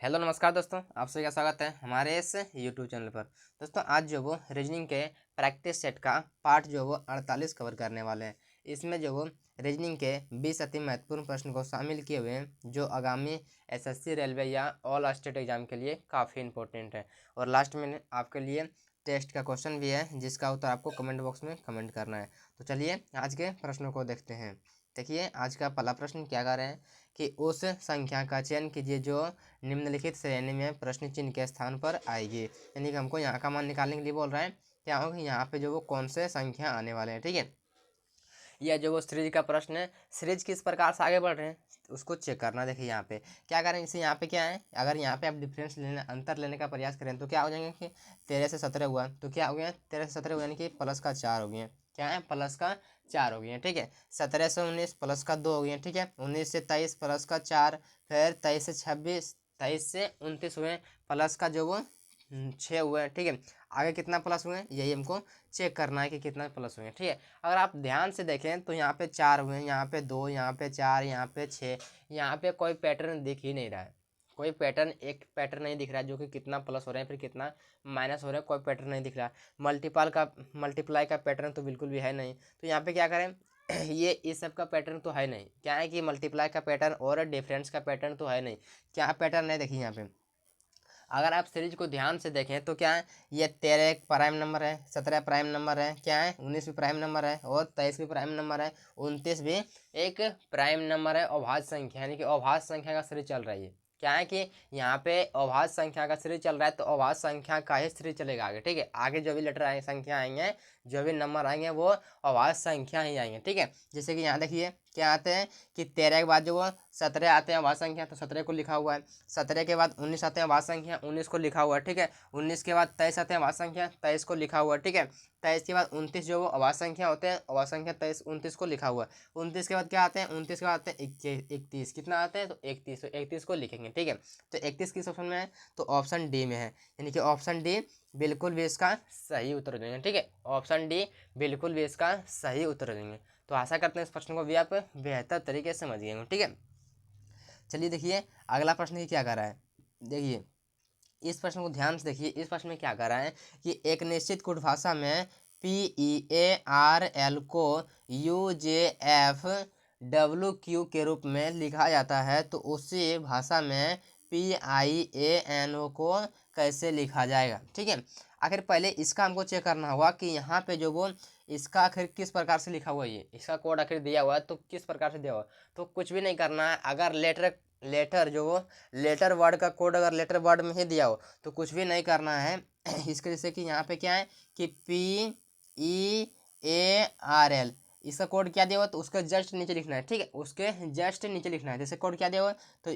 Hello नमस्कार दोस्तों, आप सभी का स्वागत है हमारे इस यूट्यूब चैनल पर। दोस्तों आज जो वो रीजनिंग के प्रैक्टिस सेट का पार्ट जो वो 48 कवर करने वाले हैं। इसमें जो वो रीजनिंग के 20 अति महत्वपूर्ण प्रश्न को शामिल किए हुए हैं जो आगामी एसएससी, रेलवे या ऑल स्टेट एग्जाम के लिए काफ़ी इंपॉर्टेंट है। और लास्ट में आपके लिए टेस्ट का क्वेश्चन भी है जिसका उत्तर आपको कमेंट बॉक्स में कमेंट करना है। तो चलिए आज के प्रश्नों को देखते हैं। देखिए आज का पहला प्रश्न क्या कर रहे हैं कि उस संख्या का चयन कीजिए जो निम्नलिखित श्रेणी में प्रश्न चिन्ह के स्थान पर आएगी। यानी कि हमको यहाँ का मान निकालने के लिए बोल रहा है क्या होगा, यहाँ पे जो वो कौन से संख्या आने वाले हैं। ठीक है, यह जो वो सीरीज का प्रश्न है, सीरीज किस प्रकार से आगे बढ़ रहे हैं उसको चेक करना। देखिए यहाँ पे क्या करें, जैसे यहाँ पे क्या है, अगर यहाँ पे आप डिफरेंस लेने अंतर लेने का प्रयास करें तो क्या हो जाएंगे कि 13 से 17 हुआ तो क्या हो गया, 13 से 17 हुआ यानी कि प्लस का 4 हो गया। क्या है, प्लस का 4 हो गया। ठीक है, 17 से 19 प्लस का 2 हो गया। ठीक है, 19 से 23 प्लस का 4, फिर 23 से 26, 23 से 29 हुए प्लस का जो वो 6 हुए। ठीक है, आगे कितना प्लस हुए यही हमको चेक करना है कि कितना प्लस हुए। ठीक है, अगर आप ध्यान से देखें तो यहाँ पे 4 हुए, यहाँ पे 2, यहाँ पे 4, यहाँ पे 6, यहाँ पे कोई पैटर्न दिख ही नहीं रहा है। कोई पैटर्न, एक पैटर्न नहीं दिख रहा है जो कि कितना प्लस हो रहा है फिर कितना माइनस हो रहा है, कोई पैटर्न नहीं दिख रहा। मल्टीप्लाई का पैटर्न तो बिल्कुल भी है नहीं। तो यहाँ पे क्या करें ये इस सब का पैटर्न तो है नहीं। क्या है कि मल्टीप्लाई का पैटर्न और डिफरेंस का पैटर्न तो है नहीं। क्या पैटर्न है देखिए यहाँ पे, अगर आप सीरीज को ध्यान से देखें तो क्या है, ये 13 एक प्राइम नंबर है, 17 प्राइम नंबर है, क्या है 19 भी प्राइम नंबर है और 23 भी प्राइम नंबर है, 29 भी एक प्राइम नंबर है। अभाज्य संख्या यानी कि अभाज्य संख्या का सीरीज चल रही है। क्या है कि यहाँ पे अभाज्य संख्या का सीरीज चल रहा है तो अभाज्य संख्या का ही सीरीज चलेगा आगे। ठीक है, आगे जो भी लेटर आएंगे, संख्या आएंगे, जो भी नंबर आएंगे वो अभाज्य संख्या ही आएंगे। ठीक है, जैसे कि यहाँ देखिए क्या आते हैं कि 13 के बाद जो वो 17 आते हैं अभाज्य संख्या तो 17 को लिखा हुआ है, 17 के बाद 19 आते हैं अभाज्य संख्या, 19 को लिखा हुआ है। ठीक है, 19 के बाद 23 आते हैं अभाज्य संख्या, 23 को लिखा हुआ है। ठीक है, 23 के बाद 29 जो वो अभाज्य संख्या होते हैं, अभाज्य संख्या 23, 29 को लिखा हुआ है। 29 के बाद क्या आते हैं, 29 के बाद आते हैं 31, कितना आते हैं तो 31, तो 31 को लिखेंगे। ठीक है, तो 31 किस ऑप्शन में है तो ऑप्शन डी में है, यानी कि ऑप्शन डी बिल्कुल भी इसका सही उत्तर देंगे। ठीक है, ऑप्शन डी बिल्कुल भी इसका सही उत्तर देंगे। तो आशा करते हैं इस प्रश्न को भी आप बेहतर तरीके से समझ गए होंगे। ठीक है, चलिए देखिए अगला प्रश्न ये क्या कर रहा है। देखिए इस प्रश्न को ध्यान से देखिए, इस प्रश्न में क्या कर रहा है कि एक निश्चित कोड भाषा में PEARL को UJFWQ के रूप में लिखा जाता है तो उसी भाषा में PIANO को कैसे लिखा जाएगा। ठीक है, आखिर पहले इसका हमको चेक करना होगा कि यहाँ पे जो वो इसका आखिर किस प्रकार से लिखा हुआ है, ये इसका कोड आखिर दिया हुआ है तो किस प्रकार से दिया हुआ है। तो कुछ भी नहीं करना है, अगर लेटर जो वो लेटर वर्ड का कोड अगर लेटर वर्ड में ही दिया हो तो कुछ भी नहीं करना है। इसके जैसे कि यहाँ पे क्या है कि PEARL इसका कोड क्या दिया हुआ तो उसके जस्ट नीचे लिखना है। ठीक है, उसके जस्ट नीचे लिखना है। जैसे कोड क्या दिया हुआ तो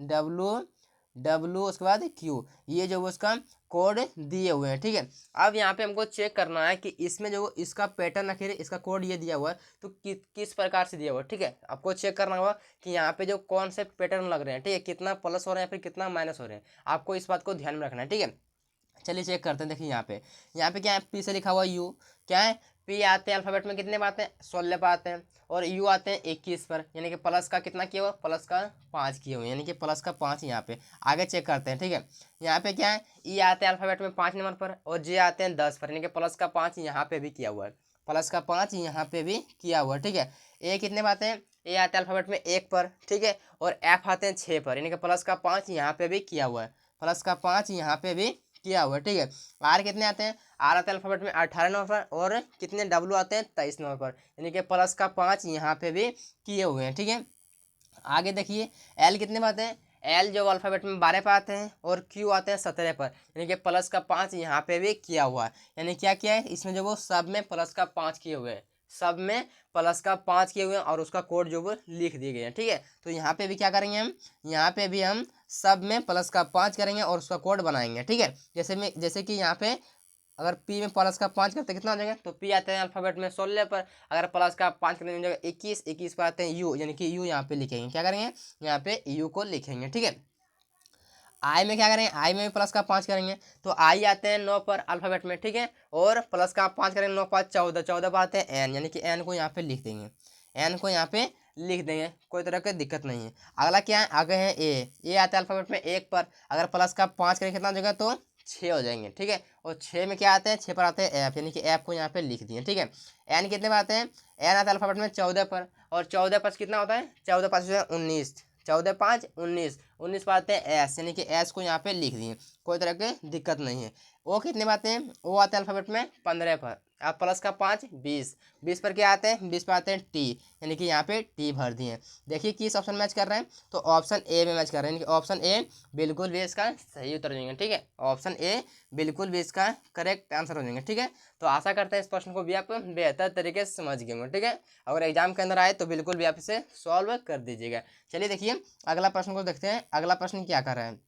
UJFW उसके बाद Q, ये जो उसका कोड दिए हुए हैं। ठीक है, अब यहाँ पे हमको चेक करना है कि इसमें जो इसका पैटर्न आखिर इसका कोड ये दिया हुआ है तो किस प्रकार से दिया हुआ है। ठीक है, आपको चेक करना होगा कि यहाँ पे जो कौन से पैटर्न लग रहे हैं। ठीक है, कितना प्लस हो रहे हैं फिर कितना माइनस हो रहे हैं, आपको इस बात को ध्यान में रखना है। ठीक है, चलिए चेक करते हैं। देखिए यहाँ पे क्या है, पी से लिखा हुआ यू, क्या है पी आते हैं अल्फाबेट में कितने बात हैं 16 पर आते हैं और यू आते हैं 21 पर, यानी कि प्लस का कितना किया हुआ प्लस का 5 किए हुए, यानी कि प्लस का 5 यहाँ पे। आगे चेक करते हैं। ठीक है, यहाँ पे क्या है ई आते हैं अल्फाबेट में 5 नंबर पर और जे आते हैं 10 पर, यानी कि प्लस का 5 यहाँ पे भी किया हुआ है, प्लस का 5 यहाँ पे भी किया हुआ है। ठीक है, ए कितने बातें हैं, ए आते हैं अल्फाबेट में 1 पर। ठीक है, और एफ आते हैं 6 पर, यानी कि प्लस का 5 यहाँ पे भी किया हुआ है, प्लस का 5 यहाँ पे भी किया हुआ है। ठीक है, आर कितने आते हैं, आर आते हैं अल्फाबेट में 18 नंबर पर और कितने डब्ल्यू आते हैं 23 नंबर पर, यानी कि प्लस का 5 यहाँ पे भी किए हुए हैं। ठीक है, आगे देखिए एल कितने पर आते हैं, एल जो अल्फाबेट में 12 पर आते हैं और क्यू आते हैं 17 पर, यानी कि प्लस का 5 यहाँ पे भी किया हुआ है। यानी क्या किया है इसमें जो वो सब में प्लस का 5 किए हुए हैं, सब में प्लस का 5 किए हुए हैं और उसका कोड जो वो लिख दिए गए हैं। ठीक है, तो यहाँ पे भी क्या करेंगे हम, यहाँ पे भी हम सब में प्लस का 5 करेंगे और उसका कोड बनाएंगे। ठीक है, जैसे कि यहाँ पे अगर पी में प्लस का 5 करते कितना हो जाएगा तो पी आते हैं अल्फाबेट में 16 पर, अगर प्लस का 5 करने जाएगा 21, 21 पर आते हैं यू, यानी कि यू यहाँ पे लिखेंगे, क्या करेंगे यहाँ पे यू को लिखेंगे। ठीक है, आई में क्या करेंगे, आई में भी प्लस का 5 करेंगे तो आई आते हैं 9 पर अल्फाबेट में। ठीक है, और प्लस का 5 करेंगे 9 5 14, 14 पर आते हैं एन, यानी कि एन को यहाँ पे लिख देंगे, एन को यहाँ पे लिख देंगे, कोई तरह की दिक्कत नहीं है। अगला क्या है, आगे है ए आता है अल्फ़ाबेट में 1 पर, अगर प्लस का 5 करेंगे कितना हो जाएगा, तो 6 हो जाएंगे, ठीक है। और 6 में क्या आते हैं, 6 पर आते हैं एफ, यानी कि एफ को यहाँ पे लिख दिए, ठीक है। एन कितने पर आते हैं, एन आता है अल्फ़ाबेट में 14 पर, और 14 पर कितना होता है, 14 5 19, 14 5 19, 19 पर आते हैं एस, यानी कि एस को यहाँ पे लिख दिए, कोई तरह की दिक्कत नहीं है। ओ कितने बातें हैं, ओ आते हैं अल्फ़ाबेट में 15 पर, आप प्लस का 5 20, 20 पर क्या आते हैं, 20 पर आते हैं टी, यानी कि यहाँ पे टी भर दिए। देखिए किस ऑप्शन मैच कर रहे हैं, तो ऑप्शन ए में मैच कर रहे हैं, यानी कि ऑप्शन ए बिल्कुल भी इसका सही उत्तर हो जाएंगे, ठीक है। ऑप्शन ए बिल्कुल भी इसका करेक्ट आंसर हो जाएंगे, ठीक है। तो आशा करते हैं इस प्रश्न को भी आप बेहतर तरीके से समझ गए होंगे, ठीक है। अगर एग्जाम के अंदर आए तो बिल्कुल भी आप इसे सॉल्व कर दीजिएगा। चलिए देखिए अगला प्रश्न को देखते हैं, अगला प्रश्न क्या कर रहा है।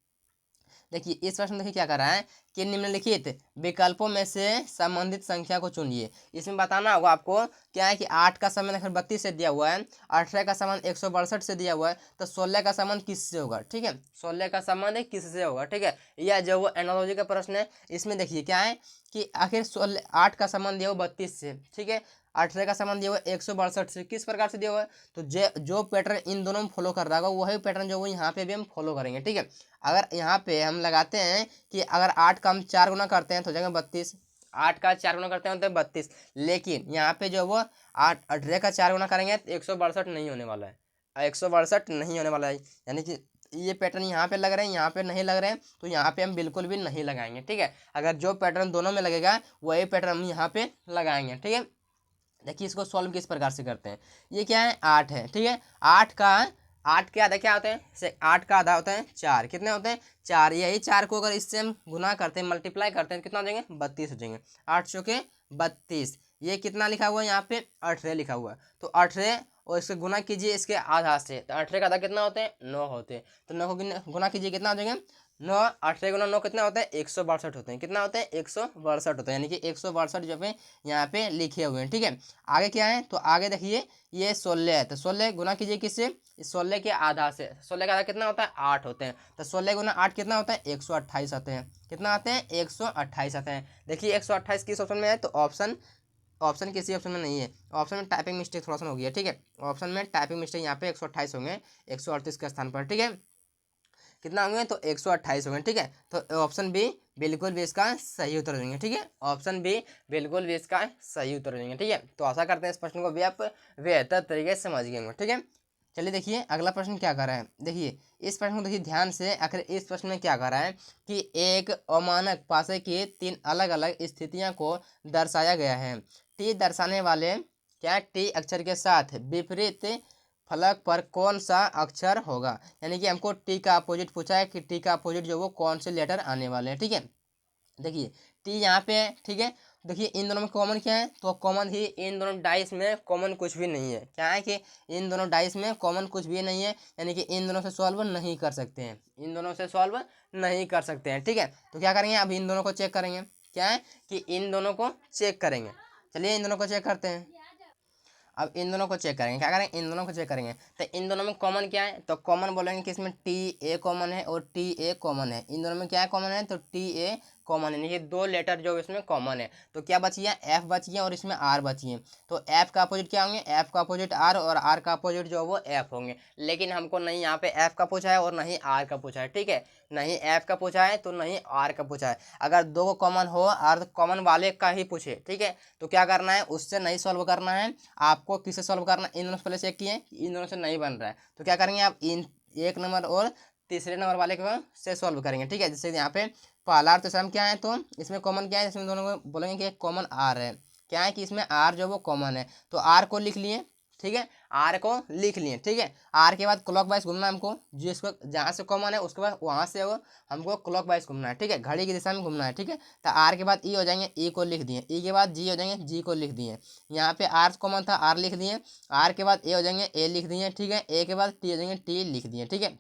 देखिए इस प्रश्न में देखिए क्या कर रहा है कि निम्नलिखित विकल्पों में से संबंधित संख्या को चुनिए। इसमें बताना होगा आपको क्या है कि 8 का संबंध 32 से दिया हुआ है, 18 का संबंध 162 से दिया हुआ है, तो 16 का संबंध किससे होगा, ठीक है। 16 का संबंध किससे होगा, ठीक है। यह जो वो एनालॉजी का प्रश्न है, इसमें देखिए क्या है कि आखिर 8 का संबंध दिया हुआ 32 से, ठीक है। 18 का संबंध दिया हुआ 162 से, किस प्रकार से दिया हुआ है, तो जो पैटर्न इन दोनों में फॉलो कर रहा होगा वही पैटर्न जो वो यहाँ पे भी हम फॉलो करेंगे, ठीक है। अगर यहाँ पे हम लगाते हैं कि अगर 8 का हम 4 गुना करते हैं तो हो जाएगा 32, 8 का 4 गुना करते हैं तो 32, लेकिन यहाँ पे जो वो 18 का 4 गुना करेंगे तो 162 नहीं होने वाला है, 162 नहीं होने वाला है, यानी कि ये पैटर्न यहाँ पे लग रहे हैं, यहाँ पे नहीं लग रहे हैं, तो यहाँ पे हम बिल्कुल भी नहीं लगाएंगे, ठीक है। अगर जो पैटर्न दोनों में लगेगा वही पैटर्न हम यहाँ पे लगाएंगे, ठीक है। देखिए इसको सॉल्व किस प्रकार से करते हैं, ये क्या है 8 है, ठीक है। 8 के आधा क्या होते हैं, 8 का आधा होता है 4, कितने होते हैं 4, यही 4 को अगर इससे हम गुना करते हैं, मल्टीप्लाई करते हैं, कितना हो जाएंगे 32 हो जाएंगे, 8 चौके 32। ये कितना लिखा हुआ है यहाँ पे 18 लिखा हुआ है, तो 18 और इसके गुना कीजिए इसके आधा से, तो 18 का आधा कितना होते हैं 9 होते हैं, तो 9 को गुना कीजिए कितना हो जाएंगे 9, 18 गुना 9 कितना होता है 162 होते हैं, कितना होते हैं 162 होते हैं, यानी कि 162 जो पे यहाँ पे लिखे हुए हैं, ठीक है। आगे क्या है, तो आगे देखिए ये 16 है, तो 16 गुना कीजिए किससे, 16 के आधा से, 16 का आधा कितना होता है 8 होते हैं, तो 16 गुना 8 कितना होता है 128 आते हैं, कितना आते हैं 128 आते हैं। देखिए 128 किस ऑप्शन में है, तो ऑप्शन किसी ऑप्शन में नहीं है, ऑप्शन में टाइपिंग मिस्टेक थोड़ा सा हो गया, ठीक है। ऑप्शन में टाइपिंग मिस्टेक यहाँ पे 128 होंगे 138 के स्थान पर, ठीक है। कितना होंगे, तो 128 होंगे, ठीक है। तो ऑप्शन बी बिल्कुल भी इसका सही उत्तर हो जाएंगे, ठीक है। ऑप्शन बी बिल्कुल भी इसका सही उत्तर हो जाएंगे, ठीक है। तो आशा करते हैं इस प्रश्न को भी आप बेहतर तरीके से समझ गए होंगे, ठीक है। चलिए देखिए अगला प्रश्न क्या कर रहा है, देखिए इस प्रश्न को देखिए ध्यान से, आखिर इस प्रश्न में क्या कर रहा है कि एक अमानक पासे की 3 अलग अलग स्थितियों को दर्शाया गया है। टी दर्शाने वाले क्या टी अक्षर के साथ विपरीत फलक पर कौन सा अक्षर होगा, यानी कि हमको टी का अपोजिट पूछा है कि टी का अपोजिट जो वो कौन से लेटर आने वाले हैं, ठीक है। देखिए टी यहाँ पे है, ठीक है। देखिए इन दोनों में कॉमन क्या है, तो कॉमन ही इन दोनों डाइस में कॉमन कुछ भी नहीं है, क्या है कि इन दोनों डाइस में कॉमन कुछ भी नहीं है, यानी कि इन दोनों से सॉल्व नहीं कर सकते हैं, इन दोनों से सॉल्व नहीं कर सकते हैं, ठीक है। तो क्या करेंगे, अब इन दोनों को चेक करेंगे, क्या है कि इन दोनों को चेक करेंगे। चलिए इन दोनों को चेक करते हैं, अब इन दोनों को चेक करेंगे, क्या करेंगे इन दोनों को चेक करेंगे, तो इन दोनों में कॉमन क्या है, तो कॉमन बोलेंगे कि इसमें टी ए कॉमन है और टी ए कॉमन है, इन दोनों में क्या कॉमन है, तो टी ए कॉमन है, ये 2 लेटर जो इसमें कॉमन है, तो क्या बची है एफ बची है और इसमें आर बची है, तो एफ का अपोजिट क्या होंगे, एफ का अपोजिट आर और आर का अपोजिट जो वो एफ होंगे, लेकिन हमको नहीं यहाँ पे एफ का पूछा है और नहीं आर का पूछा है, ठीक है। नहीं एफ का पूछा है तो नहीं आर का पूछा है, अगर 2 को कॉमन हो और कॉमन वाले का ही पूछे, ठीक है, तो क्या करना है उससे नहीं सॉल्व करना है, आपको किससे सॉल्व करना है, इन दोनों से पहले चेक किए इन दोनों से नहीं बन रहा है, तो क्या करेंगे आप इन 1 नंबर और तीसरे नंबर वाले को से सॉल्व करेंगे, ठीक है। जैसे यहाँ पे पहला और तीसरा में क्या है, तो इसमें कॉमन क्या है, इसमें दोनों को बोलेंगे कि कॉमन आर है, क्या है कि इसमें आर जो वो कॉमन है, तो आर को लिख लिए, ठीक है, आर को लिख लिए, ठीक है। आर के बाद क्लॉक वाइज घूमना है हमको, जिसको जहाँ से कॉमन है उसके बाद वहाँ से वो हमको क्लॉक वाइज घूमना है, ठीक है, घड़ी की दिशा में घूमना है, ठीक है। तो आर के बाद ई हो जाएंगे, ई को लिख दिए, ई के बाद जी हो जाएंगे, जी को लिख दिए, यहाँ पे आर कॉमन था आर लिख दिए, आर के बाद ए हो जाएंगे, ए लिख दिए, ठीक है, ए के बाद टी हो जाएंगे, टी लिख दिए, ठीक है,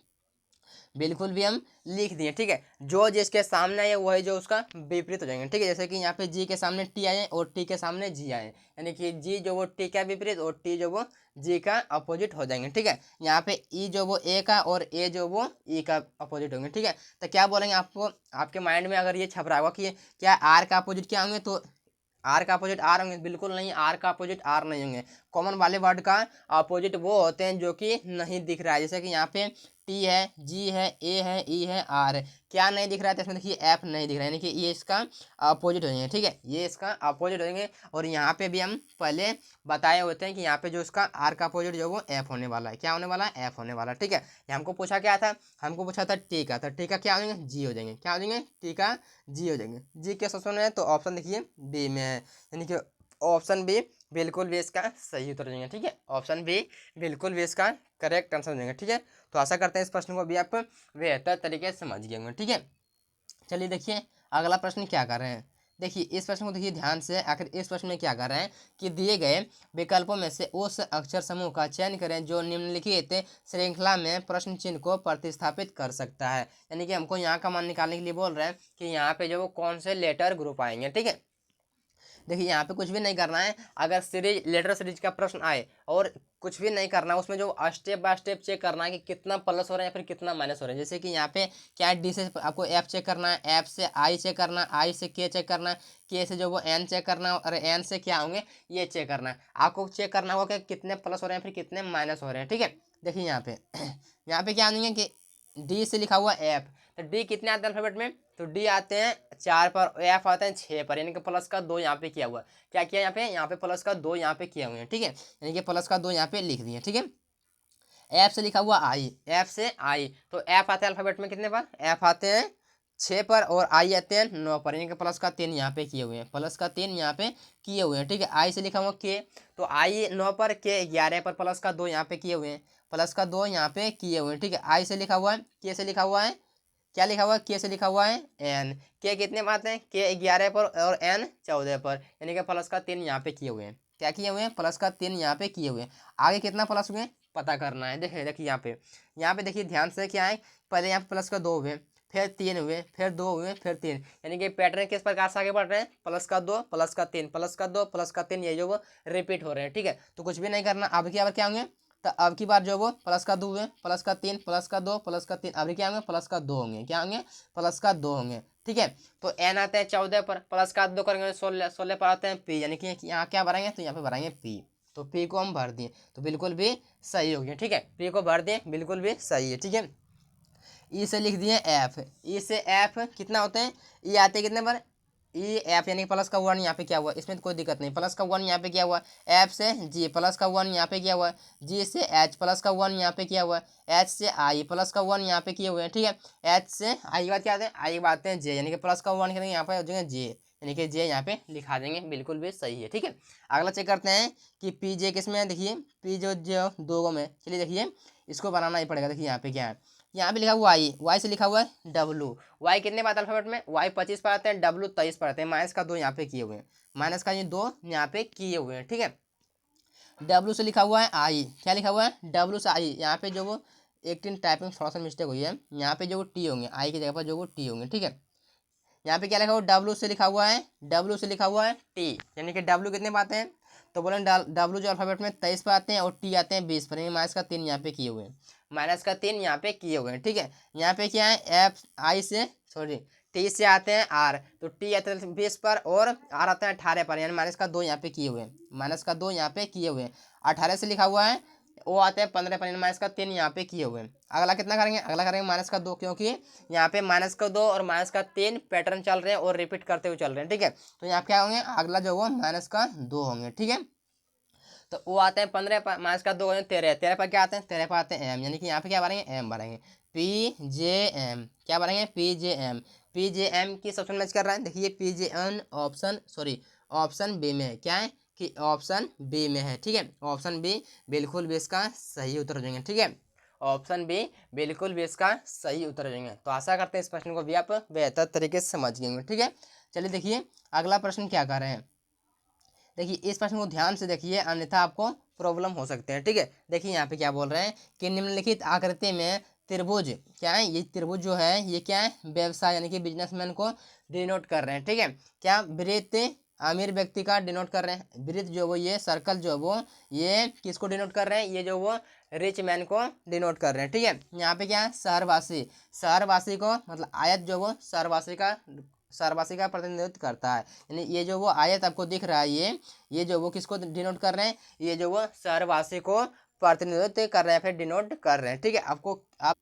बिल्कुल भी हम लिख दिए, ठीक है। जो जिसके सामने आए वही जो उसका विपरीत हो जाएंगे, ठीक है। जैसे कि यहाँ पे जी के सामने टी आए और टी के सामने जी आए, यानी कि जी जो वो टी का विपरीत और टी जो वो जी का अपोजिट हो जाएंगे, ठीक है। यहाँ पे ई जो वो ए का और ए जो वो ई का अपोजिट होंगे, ठीक है। तो क्या बोलेंगे आपको, आपके माइंड में अगर ये छप रहा होगा कि क्या आर का अपोजिट क्या होंगे, तो आर का अपोजिट आर होंगे? बिल्कुल नहीं, आर का अपोजिट आर नहीं होंगे। कॉमन वाले वर्ड का अपोजिट वो होते हैं जो कि नहीं दिख रहा है, जैसे कि यहाँ पे टी है, जी है, ए है, ई है, आर है। क्या नहीं दिख रहा है? तो इसमें देखिए एफ नहीं दिख रहा है, यानी कि ये इसका अपोजिट हो जाएंगे। ठीक है, ये इसका अपोजिट हो जाएंगे। और यहाँ पे भी हम पहले बताए होते हैं कि यहाँ पे जो इसका आर का अपोजिट जो वो एफ होने वाला है। क्या होने वाला है? एफ होने वाला है। ठीक है, ये हमको पूछा क्या था? हमको पूछा था टी का, तो टी का क्या हो जाएंगे? जी हो जाएंगे। क्या हो जाएंगे? टी का जी हो जाएंगे। जी के ऑप्शन में है, तो ऑप्शन देखिए बी में है, यानी कि ऑप्शन बी बिल्कुल भी इसका सही उत्तर हो जाएंगे। ठीक है, ऑप्शन बी बिल्कुल भी इसका करेक्ट आंसर हो जाएंगे। ठीक है, तो आशा करते हैं इस प्रश्न को भी आप बेहतर तरीके से समझ गए होंगे। ठीक है, चलिए देखिए अगला प्रश्न क्या कर रहे हैं। देखिए इस प्रश्न को देखिए ध्यान से। आखिर इस प्रश्न में क्या कर रहे हैं कि दिए गए विकल्पों में से उस अक्षर समूह का चयन करें जो निम्नलिखित श्रृंखला में प्रश्न चिन्ह को प्रतिस्थापित कर सकता है। यानी कि हमको यहाँ का मान निकालने के लिए बोल रहे हैं कि यहाँ पे जो वो कौन से लेटर ग्रुप आएंगे। ठीक है, देखिए यहाँ पे कुछ भी नहीं करना है। अगर सीरीज लेटर सीरीज का प्रश्न आए और कुछ भी नहीं करना है, उसमें जो स्टेप बाय स्टेप चेक करना है कि कितना प्लस हो रहा है या फिर कितना माइनस हो रहा है। जैसे कि यहाँ पे क्या है, डी से आपको एफ चेक करना है, एफ से आई चेक करना है, आई से के चेक करना है, के से जो वो एन चेक करना है, और एन से क्या होंगे ये चेक करना है। आपको चेक करना होगा कि कितने प्लस हो रहे हैं फिर कितने माइनस हो रहे हैं। ठीक है, देखिए यहाँ पे यहाँ पे क्या आएंगे कि डी से लिखा हुआ एफ, तो डी कितने आते हैं अल्फाबेट में? तो डी आते हैं 4 पर, एफ आते हैं 6 पर, यानी कि प्लस का 2 यहाँ पे किया हुआ है। क्या किया यहाँ पे प्लस का 2 यहाँ पे किया हुए हैं। ठीक है, यानी कि प्लस का 2 यहाँ पे लिख दिए। ठीक है, एफ से लिखा हुआ आई, एफ से आई, तो एफ आते हैं अल्फाबेट में कितने पर? एफ आते हैं 6 पर, और आई आते हैं 9 पर, यानी कि प्लस का 3 यहाँ पे किए हुए हैं, प्लस का 3 यहाँ पे किए हुए हैं। ठीक है, आई से लिखा हुआ के, तो आई 9 पर, के 11 पर, प्लस का 2 यहाँ पे किए हुए हैं, प्लस का 2 यहाँ पे किए हुए हैं। ठीक है, आई से लिखा हुआ है, के से लिखा हुआ है, क्या लिखा हुआ है? के से लिखा हुआ है एन, के कितने पर आते हैं? के 11 पर और एन 14 पर, यानी कि प्लस का 3 यहाँ पे किए हुए हैं। क्या किए हुए हैं? प्लस का 3 यहाँ पे किए हुए हैं। आगे कितना प्लस हुए पता करना है। देखिए देखिए यहाँ पे देखिए ध्यान से क्या है, पहले यहाँ पे प्लस का 2 हुए, फिर 3 हुए, फिर 2 हुए, फिर 3, यानी कि पैटर्न किस प्रकार से आगे बढ़ रहे हैं? प्लस का 2, प्लस का 3, प्लस का 2, प्लस का 3, ये जो वो रिपीट हो रहे हैं। ठीक है, तो कुछ भी नहीं करना। अब की बार क्या होंगे? तो अब की बार जो वो प्लस का 2 हुए, प्लस का 3, प्लस का 2, प्लस का 3, अब क्या होंगे? प्लस का 2 होंगे। क्या होंगे? प्लस का 2 होंगे। ठीक है, तो एन आते हैं 14 पर, प्लस का 2 करेंगे 16, 16 पर आते हैं पी, यानी कि यहाँ क्या भरेंगे? तो यहाँ पे भरेंगे पी, तो पी को हम भर दिए, तो बिल्कुल भी सही हो गया। ठीक है, पी को भर दिए, बिल्कुल भी सही है। ठीक है, ई से लिख दिए एफ, ई से एफ कितना होते हैं? ई आते हैं कितने पर? ई एफ, यानी प्लस का 1 यहाँ पे क्या हुआ, इसमें तो कोई दिक्कत नहीं, प्लस का 1 यहाँ पे किया हुआ। एफ से जी, प्लस का 1 यहाँ पे किया हुआ। जी से एच, प्लस का 1 यहाँ पे किया हुआ। एच से आई, प्लस का 1 यहाँ पे किए हुए हैं। ठीक है, एच से आई के बाद क्या आते हैं? आई के बाद आते हैं जे, यानी कि प्लस का 1 करेंगे यहाँ पे हो जाएगा जे, यानी कि जे यहाँ पे लिखा देंगे, बिल्कुल भी सही है। ठीक है, अगला चेक करते हैं कि पी जे किस में है। देखिए पी जो जो दो में, चलिए देखिए इसको बनाना ही पड़ेगा। देखिए यहाँ पे क्या है, यहाँ पे लिखा हुआ वाई, वाई से लिखा हुआ है डब्लू, वाई कितने बात अल्फाबेट में? वाई 25 पर आते हैं, डब्लू 23 पर आते हैं, माइनस का 2 यहाँ पे किए हुए हैं, माइनस का ये 2 यहाँ पे किए हुए हैं। ठीक है, डब्लू से लिखा हुआ है आई, क्या लिखा हुआ है? डब्लू से आई, यहाँ पे जो वो एक टाइपिंग थोड़ा सा मिस्टेक हुई है, यहाँ पे जो वो टी होंगे, आई की जगह पर जो वो टी होंगे। ठीक है, यहाँ पे क्या लिखा हुआ? डब्लू से लिखा हुआ है, डब्लू से लिखा हुआ है टी, यानी कि डब्लू कितने पे आते हैं? तो बोले डब्लू जो अल्फाबेट में 23 पे आते हैं और टी आते हैं 20 पर, यानी माइनस का 3 यहाँ पे किए हुए हैं, माइनस का 3 यहाँ पे किए हुए हैं। ठीक है, यहाँ पे क्या है? एफ आई से सॉरी टी से आते हैं आर, तो टी आते हैं 20 पर और आर आते हैं 18 पर, यानी माइनस का 2 यहाँ पे किए हुए हैं, माइनस का 2 यहाँ पे किए हुए हैं। 18 से लिखा हुआ है, वो आते हैं 15 पर, यानी माइनस का 3 यहाँ पे किए हुए हैं। अगला कितना करेंगे? अगला करेंगे माइनस का 2, क्योंकि यहाँ पे माइनस का 2 और माइनस का 3 पैटर्न चल रहे हैं और रिपीट करते हुए चल रहे हैं। ठीक है, तो यहाँ क्या होंगे? अगला जो वो माइनस का 2 होंगे। ठीक है, तो वो आते हैं 15 पर, माइनस का 2 13, 13 पर क्या आते हैं? 13 पर आते हैं एम, यानी कि यहाँ पे क्या भरेंगे? एम भरेंगे, पी जे एम, क्या भरेंगे? P J M, P J M की ऑप्शन मैच कर रहा है। देखिए P J N option option B में है, क्या है कि ऑप्शन बी में है। ठीक है, ऑप्शन बी बिल्कुल भी इसका सही उत्तर हो जाएंगे। ठीक है, ऑप्शन बी बिल्कुल भी इसका सही उत्तर हो जाएंगे। तो आशा करते हैं इस प्रश्न को भी आप बेहतर तरीके से समझ गए होंगे। ठीक है, चलिए देखिए अगला प्रश्न क्या कर रहे हैं। देखिए इस प्रश्न को ध्यान से देखिए, अन्यथा आपको प्रॉब्लम हो सकते हैं। ठीक है, देखिए यहाँ पे क्या बोल रहे हैं कि निम्नलिखित आकृति में त्रिभुज, क्या है ये त्रिभुज जो है ये क्या है? व्यवसाय यानी कि बिजनेसमैन को डिनोट कर रहे हैं। ठीक है, क्या वृत्त अमीर व्यक्ति का डिनोट कर रहे हैं, वृत्त जो वो ये सर्कल जो वो ये किसको डिनोट कर रहे हैं? ये जो वो रिच मैन को डिनोट कर रहे हैं। ठीक है, यहाँ पे क्या है? शहरवासी, शहरवासी को मतलब आयत जो वो शहरवासी का सहरवासी का प्रतिनिधित्व करता है। यानी ये जो वो आयत आपको दिख रहा है, ये जो वो किसको डिनोट कर रहे हैं, ये जो वो सहरवासी को प्रतिनिधित्व कर रहे हैं, फिर डिनोट कर रहे हैं। ठीक है, आपको आप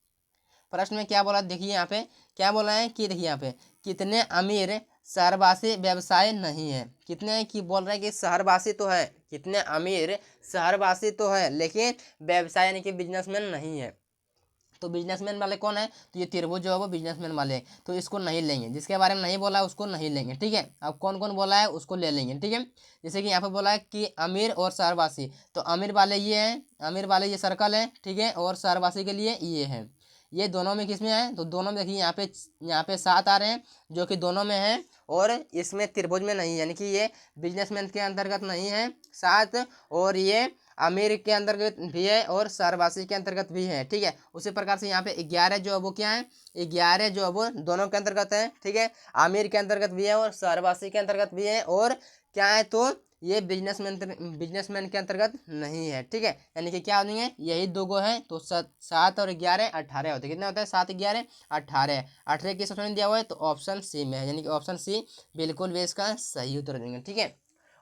प्रश्न में क्या बोला, देखिए यहाँ पे क्या बोला है कि देखिए यहाँ पे कितने अमीर शहरवासी व्यवसाय नहीं है। कितने की बोल रहे हैं कि शहरवासी तो है, कितने अमीर शहरवासी तो है, लेकिन व्यवसाय यानी कि बिजनेसमैन नहीं है। तो बिजनेसमैन वाले कौन है, तो ये त्रिभुज जो है वो बिजनेसमैन वाले, तो इसको नहीं लेंगे। जिसके बारे में नहीं बोला है उसको नहीं लेंगे। ठीक है, अब कौन कौन बोला है उसको ले लेंगे। ठीक है, जैसे कि यहाँ पे बोला है कि अमीर और शहरवासी, तो अमीर वाले ये हैं, अमीर वाले ये सर्कल है। ठीक है, और शहरवासी के लिए ये है। ये दोनों में किसमें है, तो दोनों में देखिए यहाँ पे 7 आ रहे हैं जो कि दोनों में है, और इसमें त्रिभुज में नहीं है, यानी कि ये बिजनेसमैन के अंतर्गत नहीं है 7, और ये अमीर के अंतर्गत भी है और शहरवासी के अंतर्गत भी है। ठीक है, उसी प्रकार से यहाँ पे 11 जो है वो क्या है, 11 जो है वो दोनों के अंतर्गत है। ठीक है, अमीर के अंतर्गत भी है और शहरवासी के अंतर्गत भी है, और क्या है, तो ये बिजनेसमैन के अंतर्गत नहीं है। ठीक है, यानी कि क्या हो जाएंगे, यही दो गो है, तो 7 और 11 18 होते हैं। कितने होते हैं, 7 11 18। 18 किस ऑप्शन में दिया हुआ है, तो ऑप्शन सी में है, यानी कि ऑप्शन सी बिल्कुल भी इसका सही उत्तर देंगे। ठीक है,